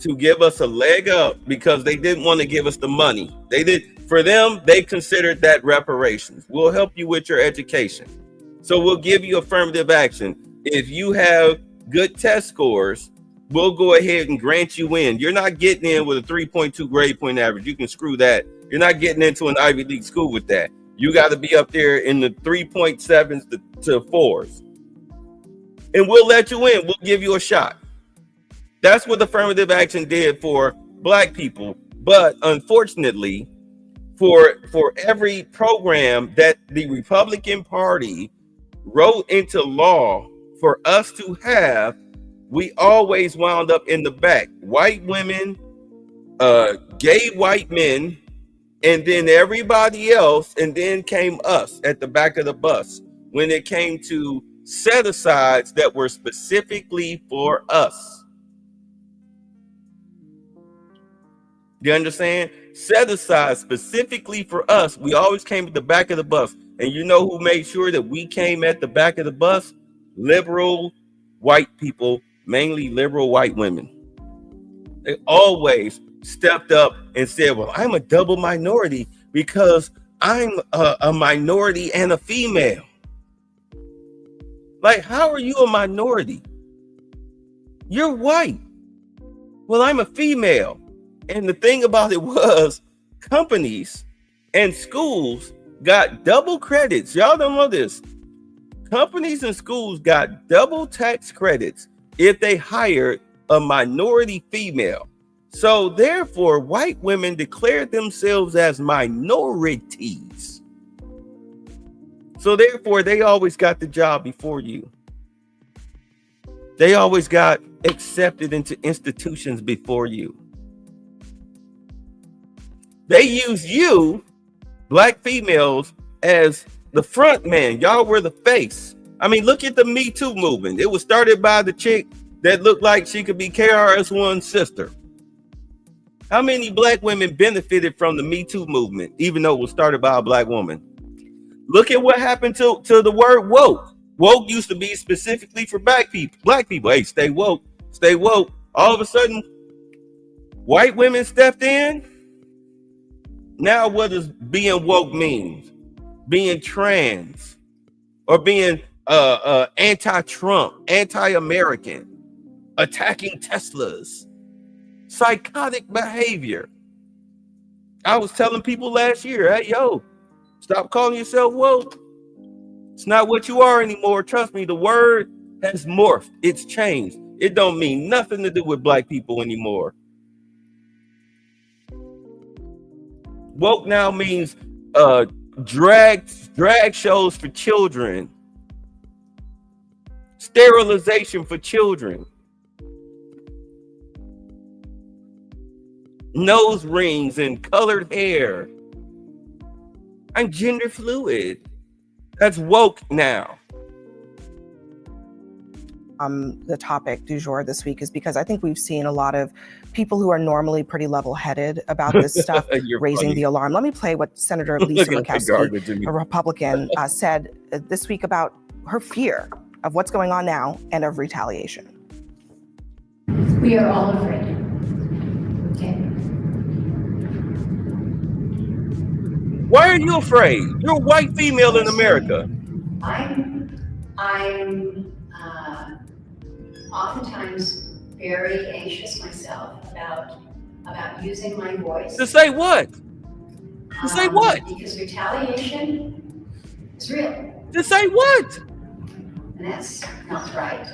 to give us a leg up because they didn't want to give us the money. For them, they considered that reparations. We'll help you with your education. So we'll give you affirmative action. If you have good test scores, we'll go ahead and grant you in. You're not getting in with a 3.2 grade point average. You can screw that. You're not getting into an Ivy League school with that. You got to be up there in the 3.7s to 4s. And we'll let you in. We'll give you a shot. That's what affirmative action did for Black people. But unfortunately, for every program that the Republican Party wrote into law for us to have, we always wound up in the back. White women, gay white men, and then everybody else, and then came us at the back of the bus when it came to set-asides that were specifically for us. You understand? Set-asides specifically for us. We always came at the back of the bus. And you know who made sure that we came at the back of the bus? Liberal white people, mainly liberal white women. They always stepped up and said, well, I'm a double minority because I'm a minority and a female. Like, how are you a minority? You're white. Well, I'm a female. And the thing about it was companies and schools got double credits. Y'all don't know this. Companies and schools got double tax credits if they hired a minority female. So therefore, white women declared themselves as minorities. So therefore, they always got the job before you. They always got accepted into institutions before you. They use you, black females, as the front man. Y'all were the face. I mean, look at the Me Too movement. It was started by the chick that looked like she could be KRS-One's sister. How many black women benefited from the Me Too movement, even though it was started by a black woman? Look at what happened to the word woke. Woke used to be specifically for black people. Black people, hey, stay woke, stay woke. All of a sudden, white women stepped in. Now what does being woke mean? Being trans or being anti-Trump, anti-American, attacking Teslas, psychotic behavior. I was telling people last year, hey, yo, stop calling yourself woke. It's not what you are anymore. Trust me, the word has morphed. It's changed. It don't mean nothing to do with black people anymore. Woke now means drag shows for children, sterilization for children, nose rings and colored hair. I'm gender fluid. That's woke now.
The topic du jour this week is because I think we've seen a lot of people who are normally pretty level-headed about this stuff raising the alarm. Let me play what Senator Lisa Murkowski, a Republican, said this week about her fear of what's going on now and of retaliation.
We are all afraid. Okay.
Why are you afraid? You're a white female in America.
I'm oftentimes very anxious myself about using my voice.
To say what? To say what?
Because retaliation is real.
To say what?
And that's not right.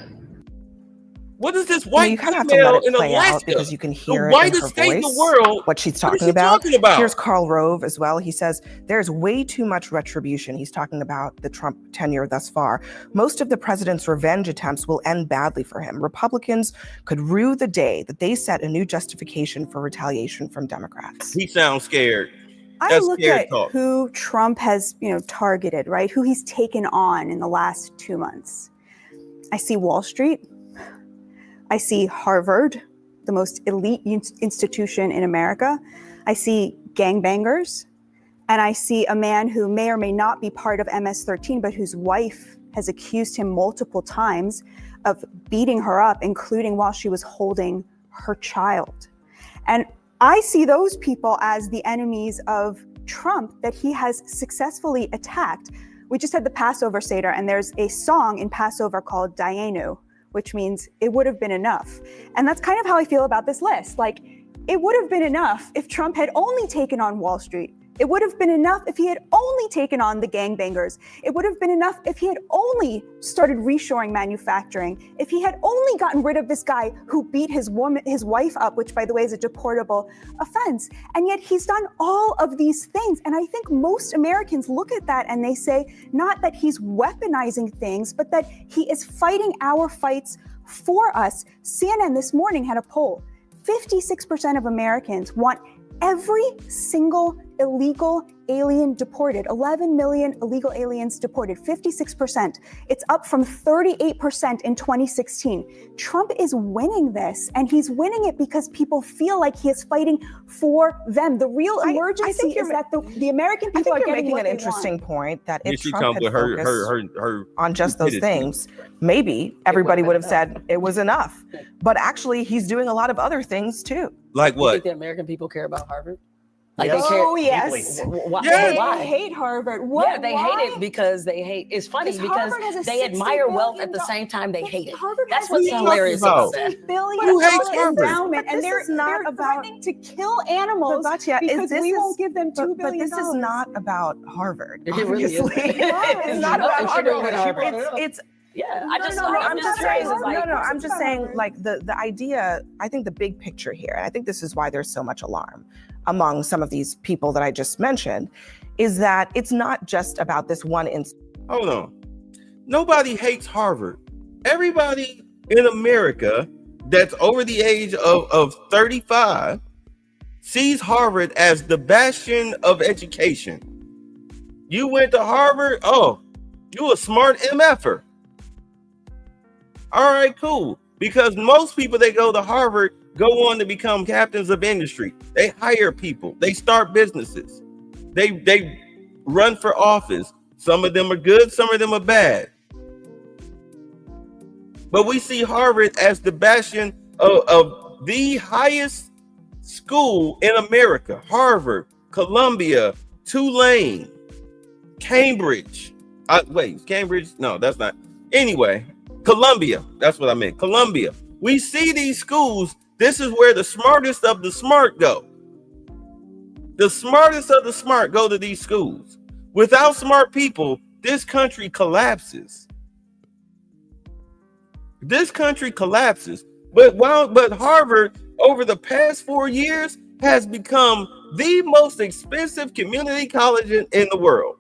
What is this white
you kind of have to let it play out because you can hear it in her voice, what she's talking about. Here's Karl Rove as well. He says there's way too much retribution. He's talking about the Trump tenure thus far. Most of the president's revenge attempts will end badly for him. Republicans could rue the day that they set a new justification for retaliation from Democrats.
He sounds scared.
I look at who Trump has, targeted, right? Who he's taken on in the last 2 months. I see Wall Street. I see Harvard, the most elite institution in America. I see gangbangers. And I see a man who may or may not be part of MS-13, but whose wife has accused him multiple times of beating her up, including while she was holding her child. And I see those people as the enemies of Trump that he has successfully attacked. We just had the Passover Seder, and there's a song in Passover called Dayenu, which means it would have been enough. And that's kind of how I feel about this list. Like, it would have been enough if Trump had only taken on Wall Street. It would have been enough if he had only taken on the gangbangers. It would have been enough if he had only started reshoring manufacturing. If he had only gotten rid of this guy who beat his wife up, which by the way is a deportable offense. And yet he's done all of these things. And I think most Americans look at that and they say, not that he's weaponizing things, but that he is fighting our fights for us. CNN this morning had a poll. 56% of Americans want every single illegal alien deported, 11 million illegal aliens deported, 56%. It's up from 38% in 2016. Trump is winning this, and he's winning it because people feel like he is fighting for them. The real emergency is that the American people are getting
making
what
an
they
interesting
want.
point that if
She
Trump
come
had
with her
focused on just those things, maybe everybody would have said it was enough. But actually, he's doing a lot of other things too.
Like
You think the American people care about Harvard? Like
Yes.
they care.
Oh, yes.
Why?
They
Why?
hate Harvard.
Yeah, they hate it because they hate. It's funny because
Harvard has a
they admire
$60
wealth at the
billion
same time they hate it.
Harvard
That's
has
what's
a
hilarious about that.
$60 billion
Who hates Harvard?
endowment, and
But this is not
they're
about-
threatening to kill animals because we won't give them $2 billion.
But this is not about Harvard.
It really is.
Obviously. It's not about Harvard. It's
Yeah,
I'm just saying, like the idea, I think the big picture here, and I think this is why there's so much alarm among some of these people that I just mentioned, is that it's not just about this one instance.
Hold on. Nobody hates Harvard. Everybody in America that's over the age of 35 sees Harvard as the bastion of education. You went to Harvard, oh, you a smart MFer. All right, cool. Because most people that go to Harvard go on to become captains of industry. They hire people. They start businesses. They run for office. Some of them are good, some of them are bad. But we see Harvard as the bastion of the highest school in America. Harvard, Columbia, Tulane, Cambridge. Cambridge? No, that's not. Anyway, Columbia. That's what I meant. Columbia. We see these schools. This is where the smartest of the smart go. The smartest of the smart go to these schools. Without smart people, this country collapses. This country collapses. But Harvard, over the past 4 years, has become the most expensive community college in the world.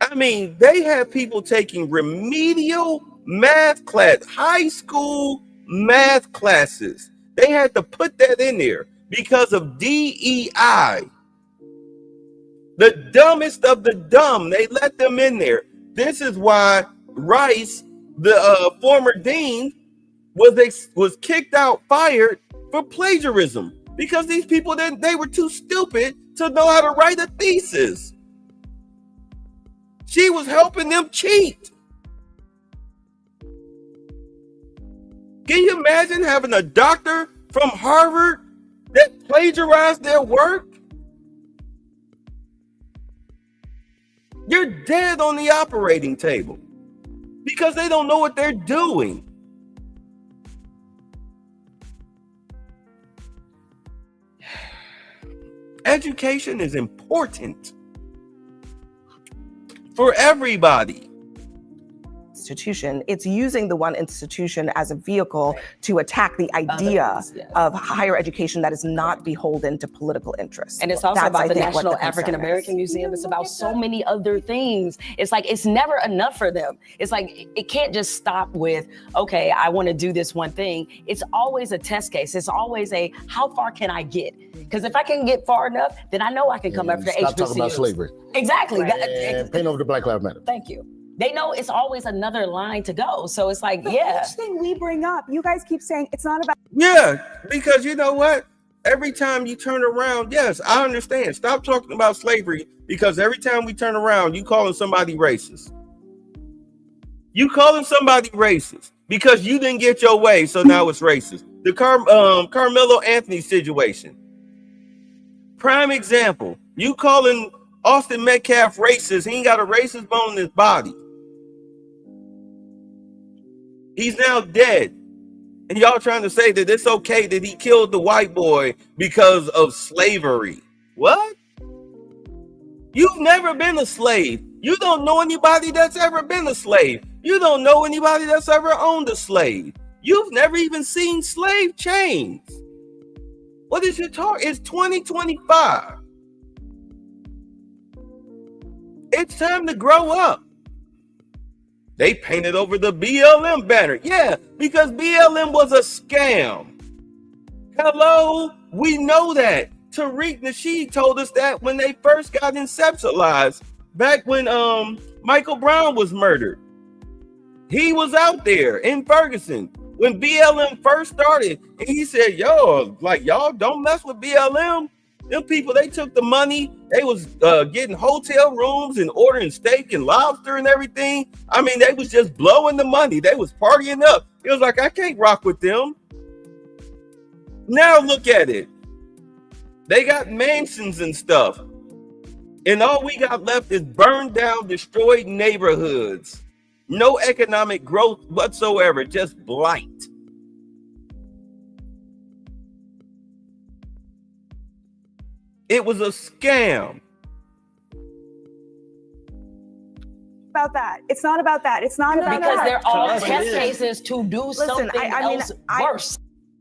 I mean, they have people taking remedial math class, high school math classes. They had to put that in there because of DEI. The dumbest of the dumb, they let them in there. This is why Rice, the former dean, was kicked out, fired for plagiarism, because these people they were too stupid to know how to write a thesis. She was helping them cheat. Can you imagine having a doctor from Harvard that plagiarized their work? You're dead on the operating table because they don't know what they're doing. Education is important for everybody.
Institution, it's using the one institution as a vehicle to attack the idea of higher education that is not beholden to political interests.
And it's also about the National African American Museum. It's about so many other things. It's like, it's never enough for them. It's like, it can't just stop with, okay, I want to do this one thing. It's always a test case. It's always a, how far can I get? Because if I can get far enough, then I know I can come after HBCUs.
Stop talking about slavery.
Exactly.
And paint over the Black Lives Matter.
Thank you. They know it's always another line to go. So it's like, yeah.
Each thing we bring up, you guys keep saying it's not about.
Yeah, because you know what? Every time you turn around, yes, I understand. Stop talking about slavery, because every time we turn around, you calling somebody racist. You calling somebody racist because you didn't get your way, so now it's racist. The Carmelo Anthony situation. Prime example. You calling Austin Metcalf racist. He ain't got a racist bone in his body. He's now dead. And y'all trying to say that it's okay that he killed the white boy because of slavery. What? You've never been a slave. You don't know anybody that's ever been a slave. You don't know anybody that's ever owned a slave. You've never even seen slave chains. What is your talk? It's 2025. It's time to grow up. They painted over the BLM banner. Yeah, because BLM was a scam. Hello, we know that. Tariq Nasheed told us that when they first got inceptualized, back when Michael Brown was murdered. He was out there in Ferguson when BLM first started, and he said, yo, like, y'all don't mess with BLM. Them people, they took the money. They was getting hotel rooms and ordering steak and lobster and everything. I mean, they was just blowing the money. They was partying up. It was like, I can't rock with them. Now look at it. They got mansions and stuff. And all we got left is burned down, destroyed neighborhoods. No economic growth whatsoever, just blight. It was a scam.
About that. It's not about that. It's not about
because
that.
they're all test cases to do something else worse.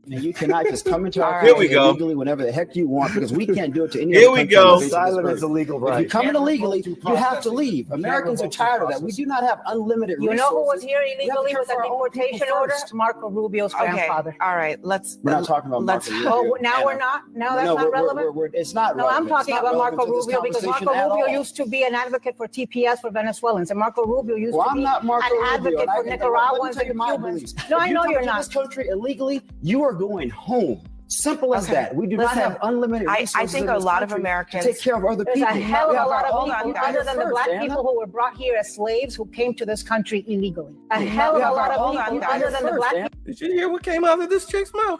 And you cannot just come into our
Here we
country
go.
illegally whenever the heck you want, because we can't do it to any
Here
other
we
country
go.
on the face of this
Asylum
earth.
is a legal
If
right.
you come in illegally, you have to leave. Americans are tired of that. We do not have unlimited
You
resources.
know who was here
We have to
illegally
care
with a
for our own people
deportation order?
first.
Marco Rubio's grandfather.
All right, let's.
We're not talking about
let's.
Marco Rubio.
Oh, now we're not? Now that's
No,
not relevant?
it's not
No,
relevant.
I'm talking
It's not
about
relevant
Marco
to this
Rubio because
conversation
Marco
at
Rubio
all.
used to be an advocate for TPS for Venezuelans, and Marco Rubio used
Well,
to
I'm
be
not Marco
an
Rubio,
advocate
and I
for
can-
Nicaraguans
let me tell you
and
my
Cubans.
beliefs.
No,
If
I
you
know
come
you're
into
not.
this country illegally, you are going home. Simple as
Okay.
that. We do
Listen,
not have unlimited resources.
I think
in
a
this
lot of
country
Americans
to take care of other
There's
people.
a hell of a lot of
Hold on,
people,
guys.
other than the black people who were brought here as slaves who came to this country illegally. A hell of a lot of people, other than the black people.
Did you hear what came out of this chick's mouth?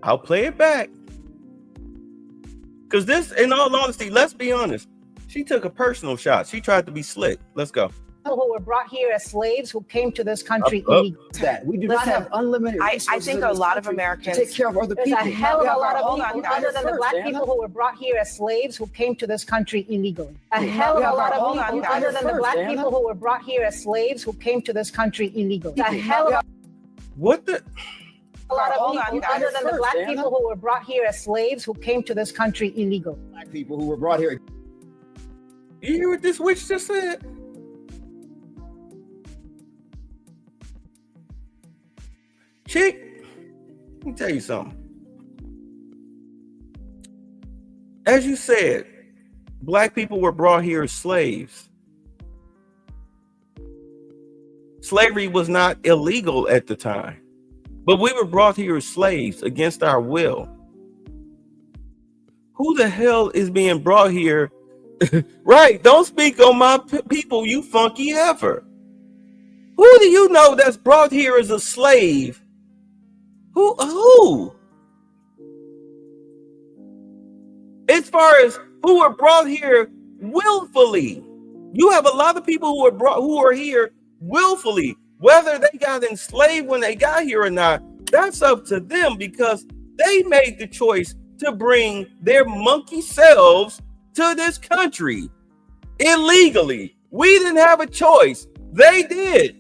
I'll play it back. Because this, in all honesty, let's be honest, she took a personal shot. She tried to be slick. Let's go.
People who were brought here as slaves who came to this country
Up.
illegally.
That we do not have unlimited resources.
I think
in
a
this
lot of
country
Americans
to take care of other
There's
people.
a hell of a lot
Hold
of
on,
people,
guys.
other than the black
First,
people
Anna.
who were brought here as slaves who came to this country illegally. A hell of a lot of
hold on,
people,
guys.
other than the black
First,
people who were brought here as slaves who came to this country illegally. A hell of a
What the?
lot of
Hold on,
people,
guys.
other than the
First,
black
Anna.
people who were brought here as slaves who came to this country illegally.
Black people who were brought here.
You hear what this witch just said? Chick, let me tell you something. As you said, black people were brought here as slaves. Slavery was not illegal at the time, but we were brought here as slaves against our will. Who the hell is being brought here? Right, don't speak on my people, you funky heifer. Who do you know that's brought here as a slave? Who? As far as who were brought here willfully, you have a lot of people who are here willfully. Whether they got enslaved when they got here or not, that's up to them because they made the choice to bring their monkey selves to this country illegally. We didn't have a choice. They did.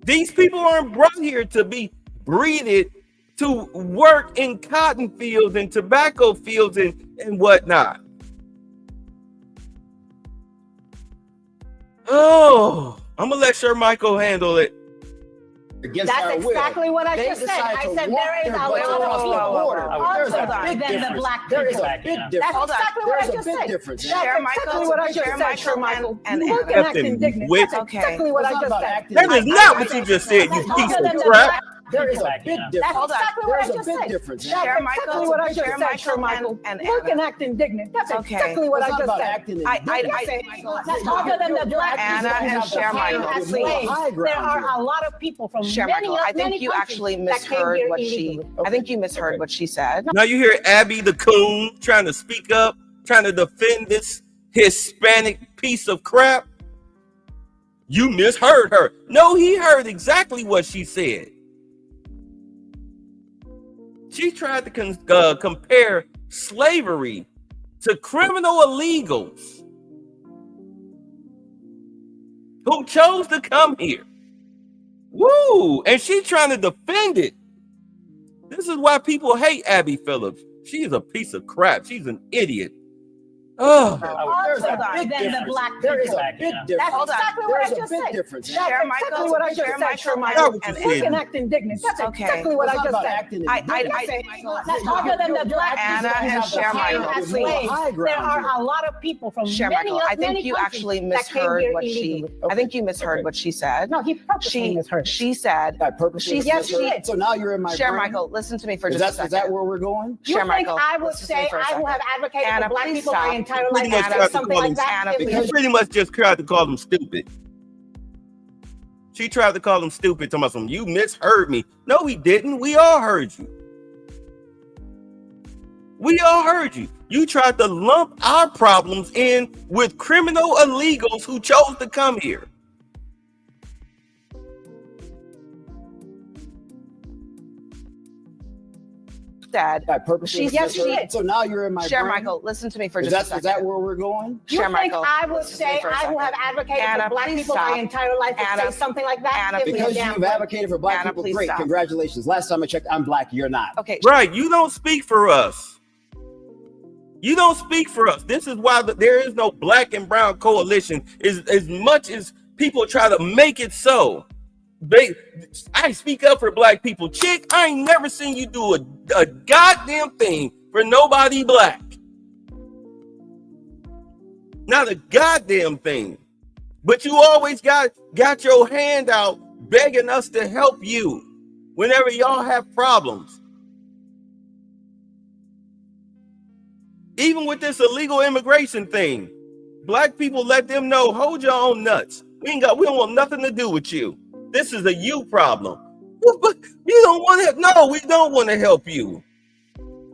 These people aren't brought here to be breeded to work in cotton fields and tobacco fields and whatnot. Oh, I'm gonna let Sir Michael handle it.
Against
That's
our
exactly
will.
what I
They
just said.
decide
I
to
said
walk
there is
their
a
way
lot of
across the
people
border. There's a
other
big
than the
difference.
black
There is
people.
a big
That's
difference.
exactly what I
There's a
just
big
said.
difference.
That's
Chair
exactly
Michael,
what I just
Chair
said, Sir
Michael,
Michael.
and
You can act
Captain
indignant.
Witch.
That's exactly what I just said.
That is not what you just said, you piece of crap.
There is a big
That's
difference.
exactly what I
There's a
just
big
said.
difference.
That's
Chair
exactly
Michael,
what I just
Chair
said, Sir
Michael,
Michael.
and
You can
Anna.
act indignant. That's
Okay.
exactly what
It's
I
not
just
about
said.
acting
I-
indignant.
That's other than the black
Anna
people
and
who
Chair
came
Michael.
as
There's more
slaves.
high ground
There are
here.
a lot of people from
Chair
many,
Michael, I
many
think you
countries
actually
that came
misheard
here
what she.
illegally.
I think you misheard what she said.
Now you hear Abby the coon trying to speak up, trying to defend this Hispanic piece of crap. You misheard her. No, he heard exactly what she said. She tried to compare slavery to criminal illegals who chose to come here. Woo! And she trying to defend it. This is why people hate Abby Phillips. She is a piece of crap. She's an idiot.
Oh,
There's a big
than the
difference.
black
There is
people.
a big difference.
That's exactly what I
There's a
just
big
said.
difference.
That's
Share
exactly
Michael,
what I just
share
said.
Michael,
Michael.
and-
You can act indignant. That's
Okay.
exactly what
It's
I
not
just
about
said.
acting
I-
Other than the black
Anna
people
and
have
Share
been
Michael.
as
There's more
slaves,
high
there
ground
are
here.
a lot of people from
Share
many,
Michael, I
many
think you
countries
actually
that came
misheard
here
what she.
illegally.
I think you misheard what she said.
No, he purposely misheard.
She said.
I purposely
Yes, she
misheard.
did.
So now you're in my
Share
brain?
Michael, listen to me for
Is
just a
that,
second.
is that where we're going?
You
Share
think
Michael,
I would
listen to me
say
for a
I will have
second.
advocated
Anna,
for black
please
people
stop.
my entire
You
life
pretty much
to
tried
say
to
something
call
like
him-
that?
Anna,
If we
You
had-
pretty much just tried to call them stupid. She tried to call them stupid, talking about some, you misheard me. No, we didn't. We all heard you. We all heard you. You tried to lump our problems in with criminal illegals who chose to come here.
Said.
I purposely
Yes, she
misheard.
did.
So now you're in my
Share
brain?
Michael, listen to me for
Is
just a
that,
second.
is that where we're going?
You
Share
think
Michael,
I would
listen to me
say
for a
I will
second.
have advocated
Anna,
for black
please
people
stop.
my entire life to
Anna,
say something like that?
Anna,
Give me a
Because
damn
you've
break.
advocated for black
Anna,
people,
please
great.
stop.
Congratulations. Last time I checked, I'm black. You're not.
Okay.
Right. You don't speak for us. You don't speak for us. This is why there is no black and brown coalition. As much as people try to make it so. I speak up for black people. Chick, I ain't never seen you do a goddamn thing for nobody black. Not a goddamn thing. But you always got your hand out begging us to help you whenever y'all have problems. Even with this illegal immigration thing, black people let them know, hold your own nuts. We don't want nothing to do with you. This is a you problem. But you don't want to. No, we don't want to help you.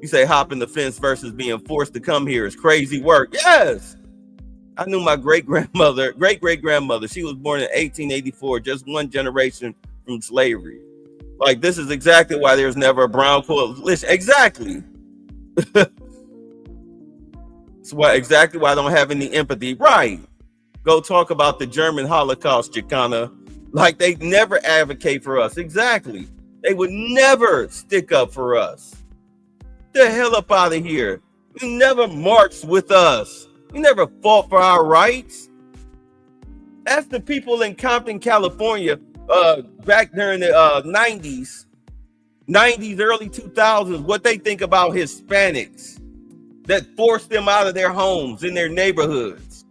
You say hopping the fence versus being forced to come here is crazy work. Yes. I knew my great-grandmother. She was born in 1884, just one generation from slavery. Like, this is exactly why there's never a brown coalition. Exactly. That's exactly why I don't have any empathy. Right. Go talk about the German Holocaust, Chicana. Like, they never advocate for us. Exactly. They would never stick up for us. Get the hell up out of here. You never marched with us. You never fought for our rights. Ask the people in Compton, California, back during the 90s, early 2000s, what they think about Hispanics that forced them out of their homes in their neighborhoods.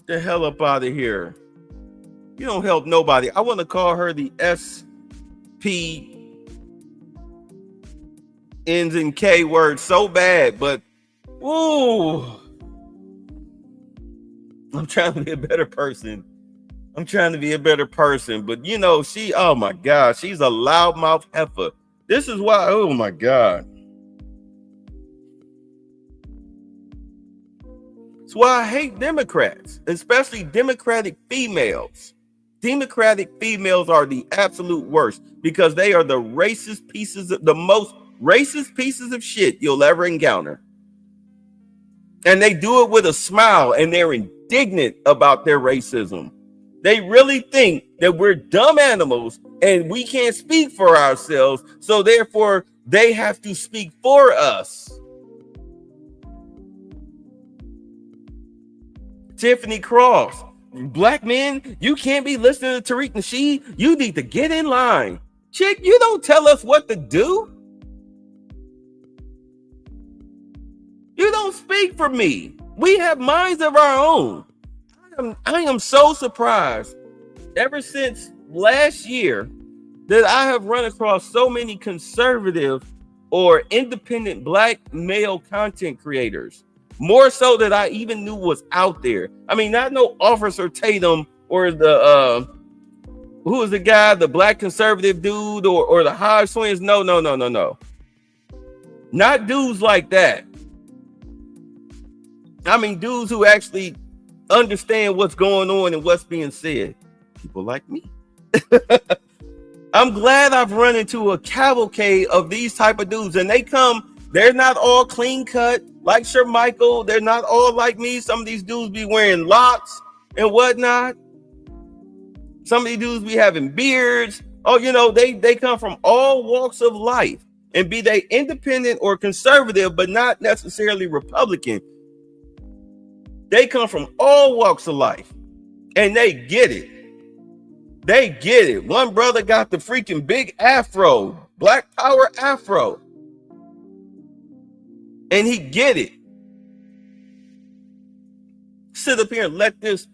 The hell up out of here. You don't help nobody. I want to call her the SP ends in K word so bad, but ooh, I'm trying to be a better person. But you know, oh my God, she's a loudmouth heifer. This is why, oh my God. That's why I hate Democrats, especially Democratic females. Democratic females are the absolute worst because they are the most racist pieces of shit you'll ever encounter. And they do it with a smile and they're indignant about their racism. They really think that we're dumb animals and we can't speak for ourselves. So therefore they have to speak for us. Tiffany Cross, black men, you can't be listening to Tariq Nasheed. You need to get in line. Chick, you don't tell us what to do. You don't speak for me. We have minds of our own. I am so surprised ever since last year that I have run across so many conservative or independent black male content creators. More so that I even knew was out there. I mean, not no Officer Tatum or the who was the guy, the black conservative dude or the Hodge twins. No. Not dudes like that. I mean, dudes who actually understand what's going on and what's being said. People like me. I'm glad I've run into a cavalcade of these type of dudes, and they're not all clean cut like Sir Michael. They're not all like me. Some of these dudes be wearing locks and whatnot. Some of these dudes be having beards. Oh, you know, they come from all walks of life. and be they independent or conservative, but not necessarily Republican. They come from all walks of life, and they get it. They get it. One brother got the freaking big afro, Black Power afro, and he get it. Sit up here and let this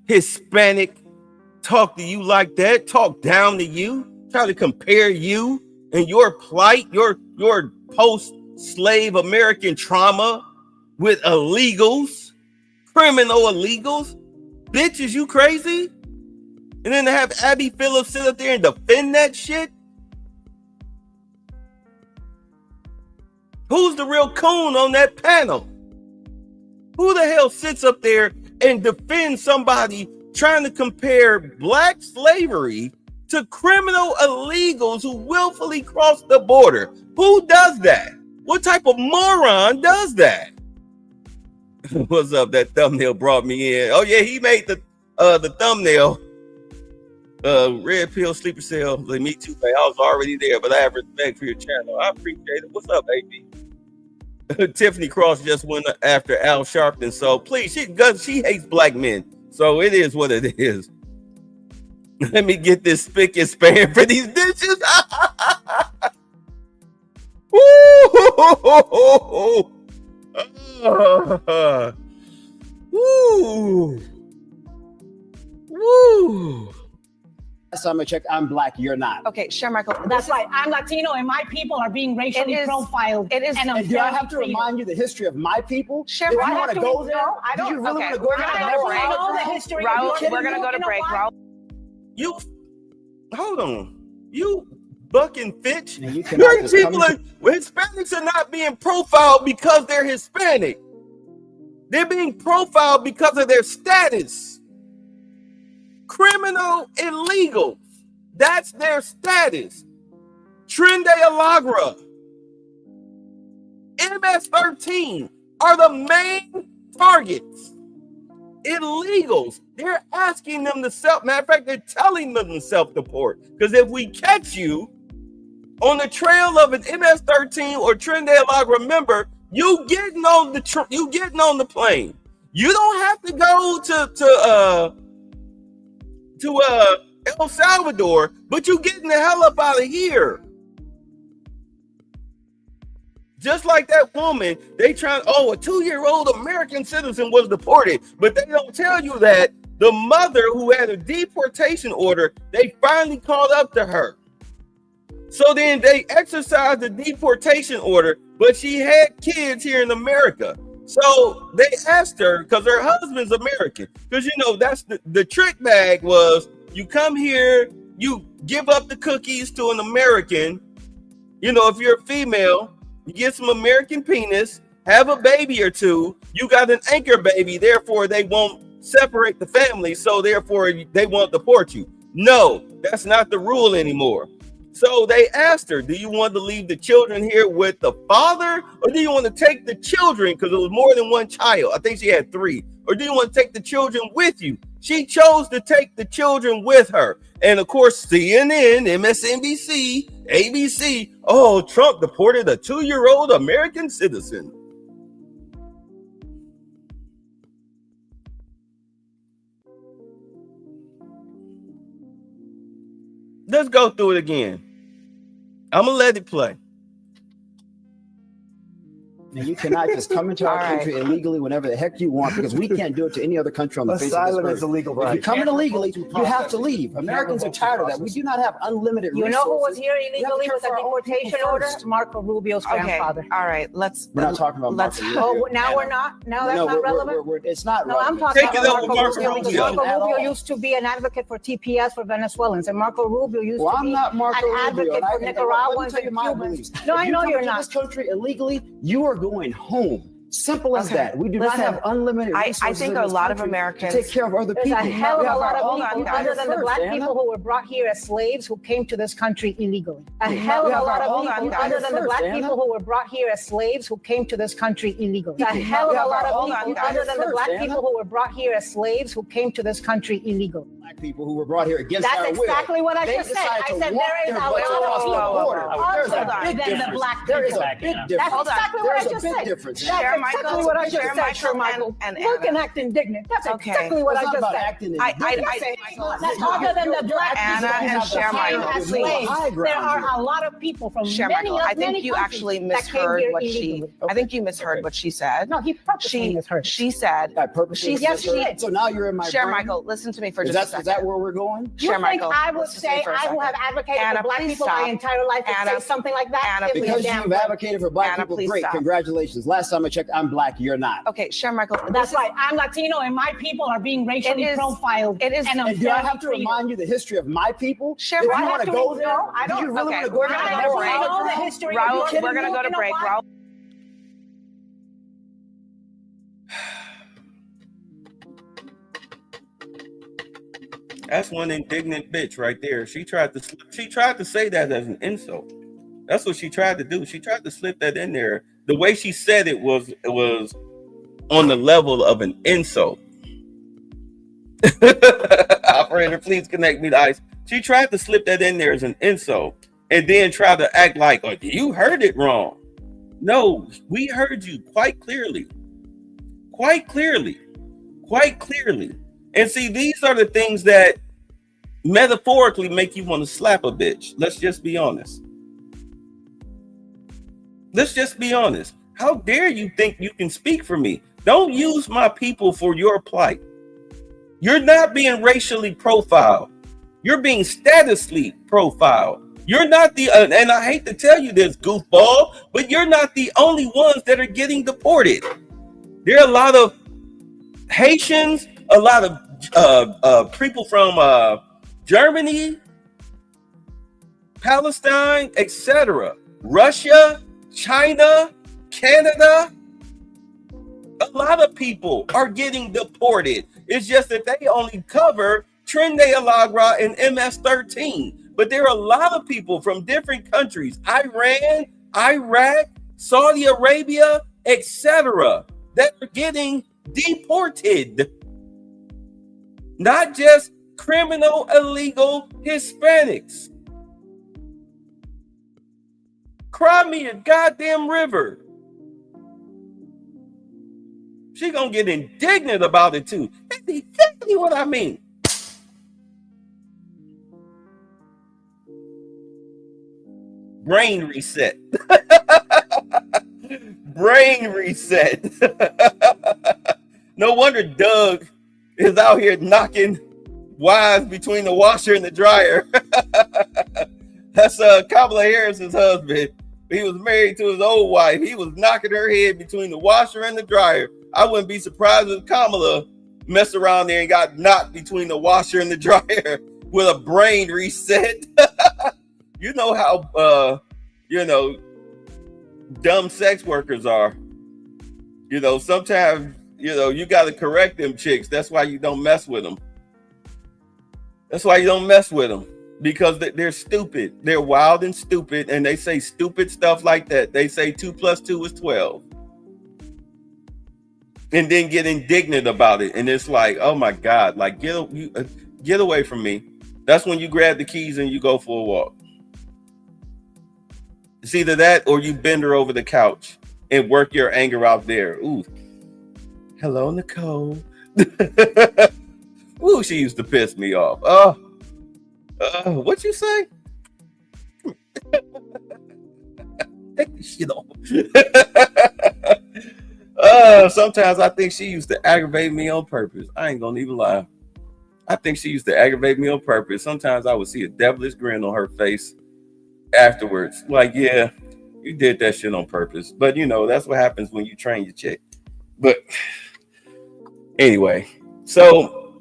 Hispanic talk to you like that, talk down to you, try to compare you and your plight, your post-slave American trauma with illegals, criminal illegals. Bitch, is you crazy? And then to have Abby Phillips sit up there and defend that shit? Who's the real coon on that panel? Who the hell sits up there and defends somebody trying to compare black slavery to criminal illegals who willfully cross the border? Who does that? What type of moron does that? What's up? That thumbnail brought me in. Oh yeah, he made the thumbnail. Red pill sleeper cell. Like, me too, man. I was already there, but I have respect for your channel. I appreciate it. What's up, AB? Tiffany Cross just went after Al Sharpton, so please, she hates black men, so it is what it is. Let me get this spick and span for these dishes. Woo! Woo! Woo!
Last time I checked, I'm black, you're not.
Okay, sure, Michael. That's right. I'm Latino, and my people are being racially profiled. It is.
And do I have to remind you the history of my people?
Sure,
do
I
you want to go there?
I don't.
Do you really
Okay,
want to go there?
we're gonna go to break. Raul,
You hold on. You bucking Fitch.
You
Hispanics are not being profiled because they're Hispanic. They're being profiled because of their status. Criminal illegals. That's their status. Trinde Alagra, MS-13 are the main targets. Illegals. They're asking them to matter of fact, they're telling them to self-deport. Because if we catch you on the trail of an MS-13 or Trinde Alagra member, you getting on the plane. You don't have to go to El Salvador, but you getting the hell up out of here. Just like that woman, they trying, a 2-year-old American citizen was deported, but they don't tell you that the mother who had a deportation order, they finally caught up to her. So then they exercised the deportation order, but she had kids here in America. So they asked her, because her husband's American, because that's the trick bag was, you come here, you give up the cookies to an American. If you're a female, you get some American penis, have a baby or two, you got an anchor baby, therefore they won't separate the family, so therefore they won't deport you. No, that's not the rule anymore. So they asked her, do you want to leave the children here with the father, or do you want to take the children, because it was more than one child, I think she had 3, or do you want to take the children with you? She chose to take the children with her. And of course, CNN, MSNBC, ABC, Trump deported a 2-year-old American citizen. Let's go through it again. I'm going to let it play.
And you cannot just come into our country illegally whenever the heck you want, because we can't do it to any other country on the face of this earth.
Is illegal, right?
If you come in illegally, you have to leave. Americans are tired of that. We do not have unlimited resources.
you know who was here illegally with a deportation order? Marco Rubio's grandfather.
All right,
we're not talking about Marco Rubio.
Now we're not? Now that's not relevant?
It's not
relevant.
No,
I'm talking about Marco Rubio. Because Marco Rubio used to be an advocate for TPS for Venezuelans, and Marco Rubio used to be an advocate for Nicaraguans and Cubans. No, I know you're not.
This country illegally, you are going home. Simple as that. We do not have unlimited resources.
I think
in
a
this
lot of
country
Americans
to take care of other
There's
people.
a hell of a lot of people,
guys.
other than the black
First,
people who were brought here as slaves who came to this country illegally. A hell of a lot of people, other than the black people who were brought here as slaves who came to this country illegally. A hell of a lot of people, other than the black people who were brought here as slaves who came to this country illegally.
Black people who were brought here against our will.
That's exactly what I
They
just said.
decided
I
to
said
walk
there is
their
a
butts
lot
across
of
the
people
border. There's a
other
big
than the
difference.
black
There is a
people.
big difference.
That's exactly what I
There's a
just
big
said.
difference.
That's exactly what I just said, Sir Michael. Look and act indignant. That's exactly what I just said. That's other than the black people
and Cher
came
Michael.
as slaves. There are a lot of people from
Cher
many,
Michael, I
many
think you
countries
actually
that came
misheard
here
what
illegally.
I think you misheard what she said.
No, he purposely misheard.
She said.
I purposely
Yes, she
misheard.
did.
So now you're in my
Cher
brain?
Michael, listen to me for
Is
just a
that,
second.
is that where we're going?
You
Cher
think
Michael,
I would
listen to me
say,
for a
I who
second.
have advocated
Anna,
for black
please
people
stop.
my entire life, would
Anna,
say something like that?
Anna,
Give me a
Because
damn
you've
break.
advocated for black
Anna,
people,
please
great.
stop.
Congratulations. Last time I checked, I'm black. You're not.
Okay, Cher Michael.
That's right. I'm Latino, and my people are being racially profiled.
It is.
and
And do I
unfairly
have to
treated.
remind you the history of my people?
Cher
Do
Michael,
you want to go there?
No, I
Do you
don't.
really
Okay,
want to go
we're
there?
gonna
I
go to
actually
break.
know the history of
Raul,
your
we're gonna
people.
go to
You know
break.
what?
Raul.
That's one indignant bitch right there. She tried to say that as an insult. That's what she tried to do. She tried to slip that in there. The way she said it was on the level of an insult. Operator, please connect me to ICE. She tried to slip that in there as an insult and then try to act like, oh, you heard it wrong. No, we heard you quite clearly. Quite clearly. Quite clearly. And see, these are the things that metaphorically make you want to slap a bitch. Let's just be honest. Let's just be honest. How dare you think you can speak for me? Don't use my people for your plight. You're not being racially profiled. You're being statusly profiled. You're not the, and I hate to tell you this, goofball, but you're not the only ones that are getting deported. There are a lot of Haitians, a lot of people from Germany, Palestine, etc. Russia, China, Canada. A lot of people are getting deported. It's just that they only cover Trinidad Alagra and MS-13. But there are a lot of people from different countries, Iran, Iraq, Saudi Arabia, etc., that are getting deported. Not just criminal, illegal Hispanics. Cry me a goddamn river. She gonna get indignant about it too. That's exactly what I mean. Brain reset. Brain reset. No wonder Doug is out here knocking wives between the washer and the dryer. That's Kamala Harris's husband. He was married to his old wife. He was knocking her head between the washer and the dryer. I wouldn't be surprised if Kamala messed around there and got knocked between the washer and the dryer with a brain reset. You know how, dumb sex workers are. Sometimes, you got to correct them chicks. That's why you don't mess with them. That's why you don't mess with them. Because they're stupid. They're wild and stupid. And they say stupid stuff like that. They say 2 + 2 is 12. And then get indignant about it. And it's like, oh my God, like get away from me. That's when you grab the keys and you go for a walk. It's either that or you bend her over the couch and work your anger out there. Ooh. Hello, Nicole. Ooh, she used to piss me off. What you say? Take the shit off. Sometimes I think she used to aggravate me on purpose. I ain't gonna even lie. I think she used to aggravate me on purpose. Sometimes I would see a devilish grin on her face afterwards. Like, yeah, you did that shit on purpose. But that's what happens when you train your chick. But anyway, so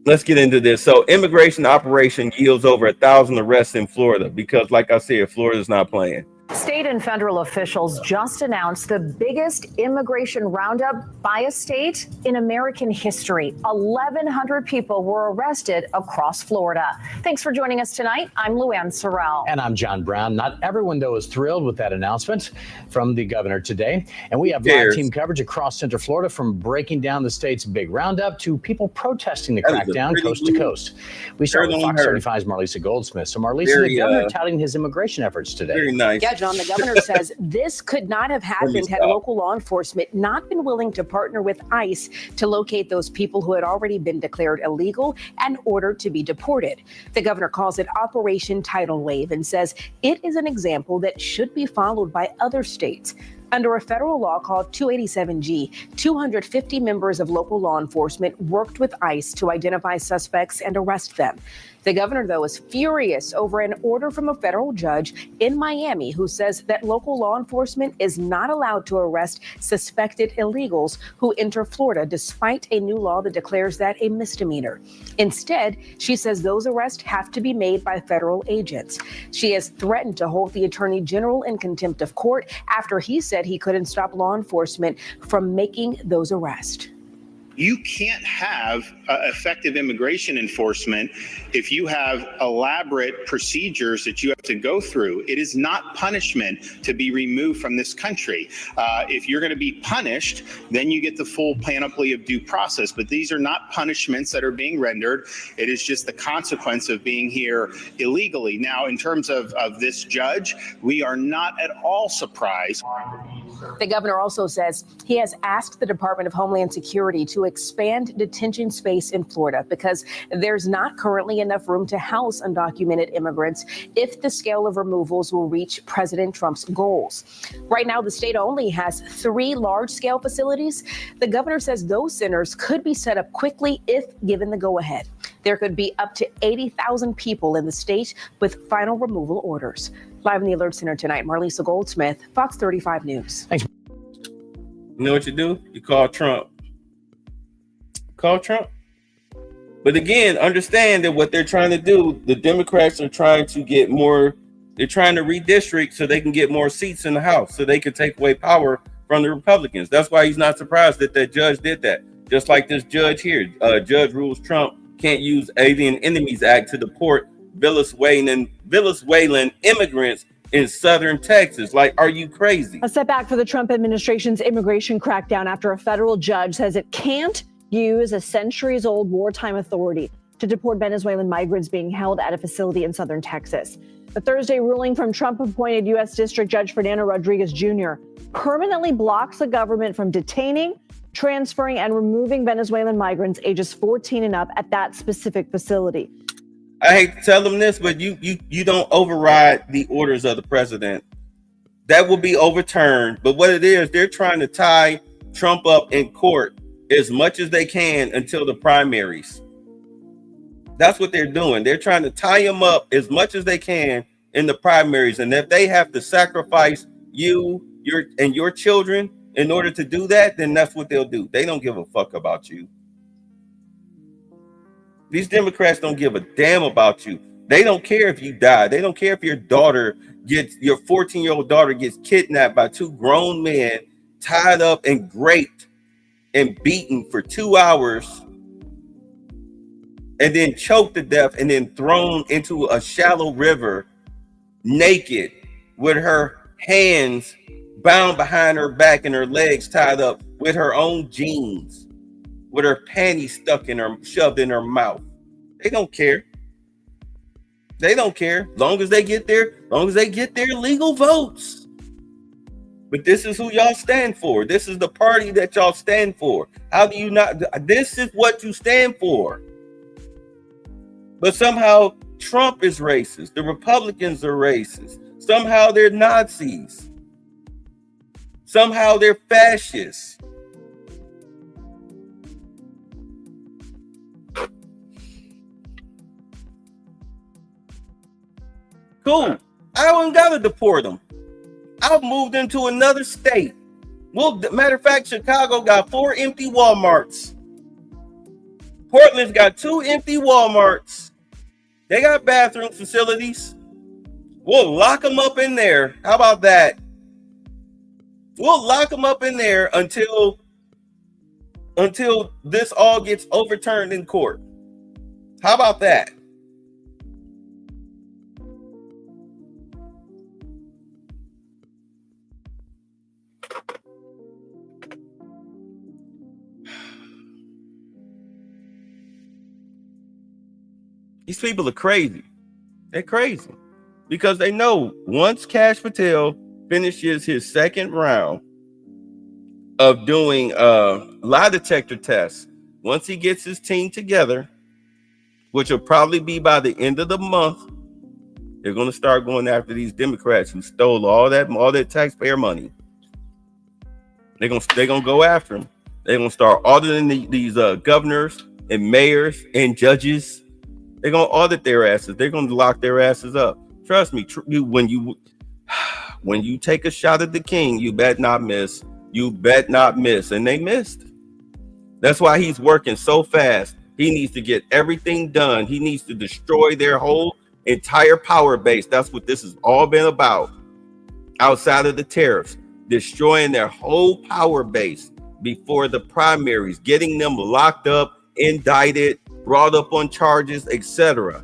let's get into this. So immigration operation yields over 1,000 arrests in Florida because, like I said, Florida's not playing.
State and federal officials just announced the biggest immigration roundup by a state in American history. 1,100 people were arrested across Florida. Thanks for joining us tonight. I'm Luann Sorrell.
And I'm John Brown. Not everyone, though, is thrilled with that announcement from the governor today. And we have live team coverage across Central Florida, from breaking down the state's big roundup to people protesting the crackdown coast to coast. We start with Fox 35's Marlisa Goldsmith. So, Marlisa, the governor touting his immigration efforts today.
Very nice.
Yeah, John, the governor says this could not have happened had local law enforcement not been willing to partner with ICE to locate those people who had already been declared illegal and ordered to be deported. The governor calls it Operation Tidal Wave and says it is an example that should be followed by other states. Under a federal law called 287G, 250 members of local law enforcement worked with ICE to identify suspects and arrest them. The governor, though, is furious over an order from a federal judge in Miami who says that local law enforcement is not allowed to arrest suspected illegals who enter Florida, despite a new law that declares that a misdemeanor. Instead, she says those arrests have to be made by federal agents. She has threatened to hold the attorney general in contempt of court after he said he couldn't stop law enforcement from making those arrests.
You can't have effective immigration enforcement if you have elaborate procedures that you have to go through. It is not punishment to be removed from this country. If you're going to be punished, then you get the full panoply of due process. But these are not punishments that are being rendered. It is just the consequence of being here illegally. Now, in terms of this judge, we are not at all surprised.
The governor also says he has asked the Department of Homeland Security to expand detention space in Florida because there's not currently enough room to house undocumented immigrants if the scale of removals will reach President Trump's goals. Right now, the state only has 3 large-scale facilities. The governor says those centers could be set up quickly if given the go-ahead. There could be up to 80,000 people in the state with final removal orders. Live in the Alert Center tonight, Marlisa Goldsmith, Fox 35 News.
Thanks. You know what you do? You call Trump. Call Trump. But again, understand that what they're trying to do, the Democrats are trying to get more, they're trying to redistrict so they can get more seats in the House, so they can take away power from the Republicans. That's why he's not surprised that that judge did that. Just like this judge here. Judge rules Trump can't use Alien Enemies Act to deport Venezuelan immigrants in southern Texas. Like, are you crazy?
A setback for the Trump administration's immigration crackdown after a federal judge says it can't use a centuries-old wartime authority to deport Venezuelan migrants being held at a facility in southern Texas. The Thursday ruling from Trump-appointed U.S. District Judge Fernando Rodriguez Jr. permanently blocks the government from detaining, transferring, and removing Venezuelan migrants ages 14 and up at that specific facility.
I hate to tell them this, but you don't override the orders of the president. That will be overturned. But what it is, they're trying to tie Trump up in court as much as they can until the primaries. That's what they're doing. They're trying to tie him up as much as they can in the primaries. And if they have to sacrifice you, your children in order to do that, then that's what they'll do. They don't give a fuck about you. These Democrats don't give a damn about you. They don't care if you die. They don't care if your 14-year-old daughter gets kidnapped by 2 grown men, tied up and raped and beaten for 2 hours, and then choked to death and then thrown into a shallow river naked with her hands bound behind her back and her legs tied up with her own jeans, with her panties stuck in her, shoved in her mouth. They don't care. They don't care. Long as they get their legal votes. But this is who y'all stand for. This is the party that y'all stand for. How do you not? This is what you stand for. But somehow Trump is racist. The Republicans are racist. Somehow they're Nazis. Somehow they're fascists. Cool. I don't gotta deport them. I've moved into another state. Well, matter of fact, Chicago got 4 empty Walmarts. Portland's got 2 empty Walmarts. They got bathroom facilities. We'll lock them up in there. How about that? We'll lock them up in there until this all gets overturned in court. How about that? These people are crazy. They're crazy because they know once Kash Patel finishes his second round of doing lie detector tests, once he gets his team together, which will probably be by the end of the month, they're going to start going after these Democrats who stole all that taxpayer money. They're going to go after them. They're going to start auditing these governors and mayors and judges. They're going to audit their asses. They're going to lock their asses up. Trust me, when you take a shot at the king, you bet not miss. You bet not miss. And they missed. That's why he's working so fast. He needs to get everything done. He needs to destroy their whole entire power base. That's what this has all been about. Outside of the tariffs, destroying their whole power base before the primaries, getting them locked up, indicted, brought up on charges, etc.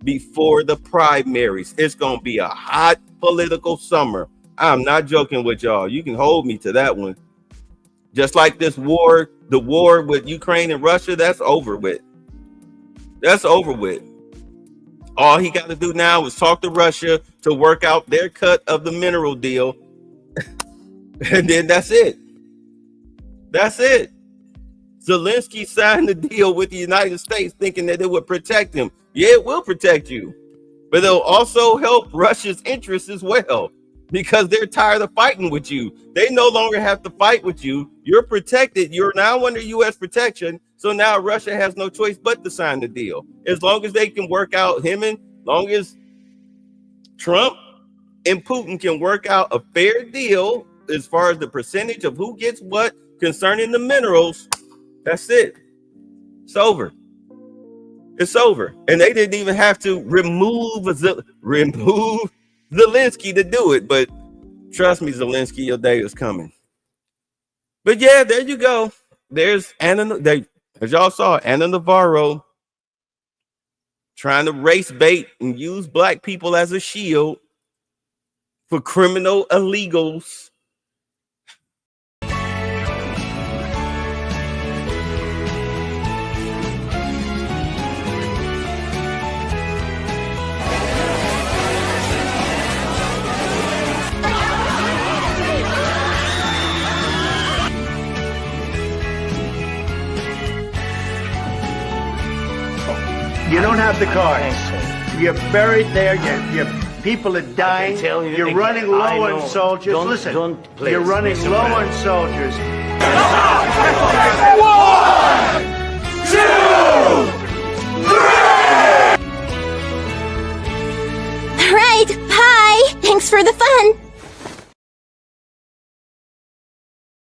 before the primaries. It's going to be a hot political summer. I'm not joking with y'all. You can hold me to that one. Just like this war, the war with Ukraine and Russia, that's over with. That's over with. All he got to do now is talk to Russia to work out their cut of the mineral deal. And then that's it. That's it. Zelensky signed the deal with the United States thinking that it would protect him. Yeah, it will protect you. But it'll also help Russia's interests as well because they're tired of fighting with you. They no longer have to fight with you. You're protected. You're now under U.S. protection. So now Russia has no choice but to sign the deal. As long as they can work out long as Trump and Putin can work out a fair deal as far as the percentage of who gets what concerning the minerals, that's it. It's over. It's over. And they didn't even have to remove Zelensky to do it. But trust me, Zelensky, your day is coming. But yeah, there you go. There's as y'all saw, Anna Navarro trying to race bait and use black people as a shield for criminal illegals.
You don't have the cards. You're buried there. Your people are dying. You're running low on soldiers. Listen, you're running low on soldiers. 1, 2, 3.
All right, bye. Thanks for the fun.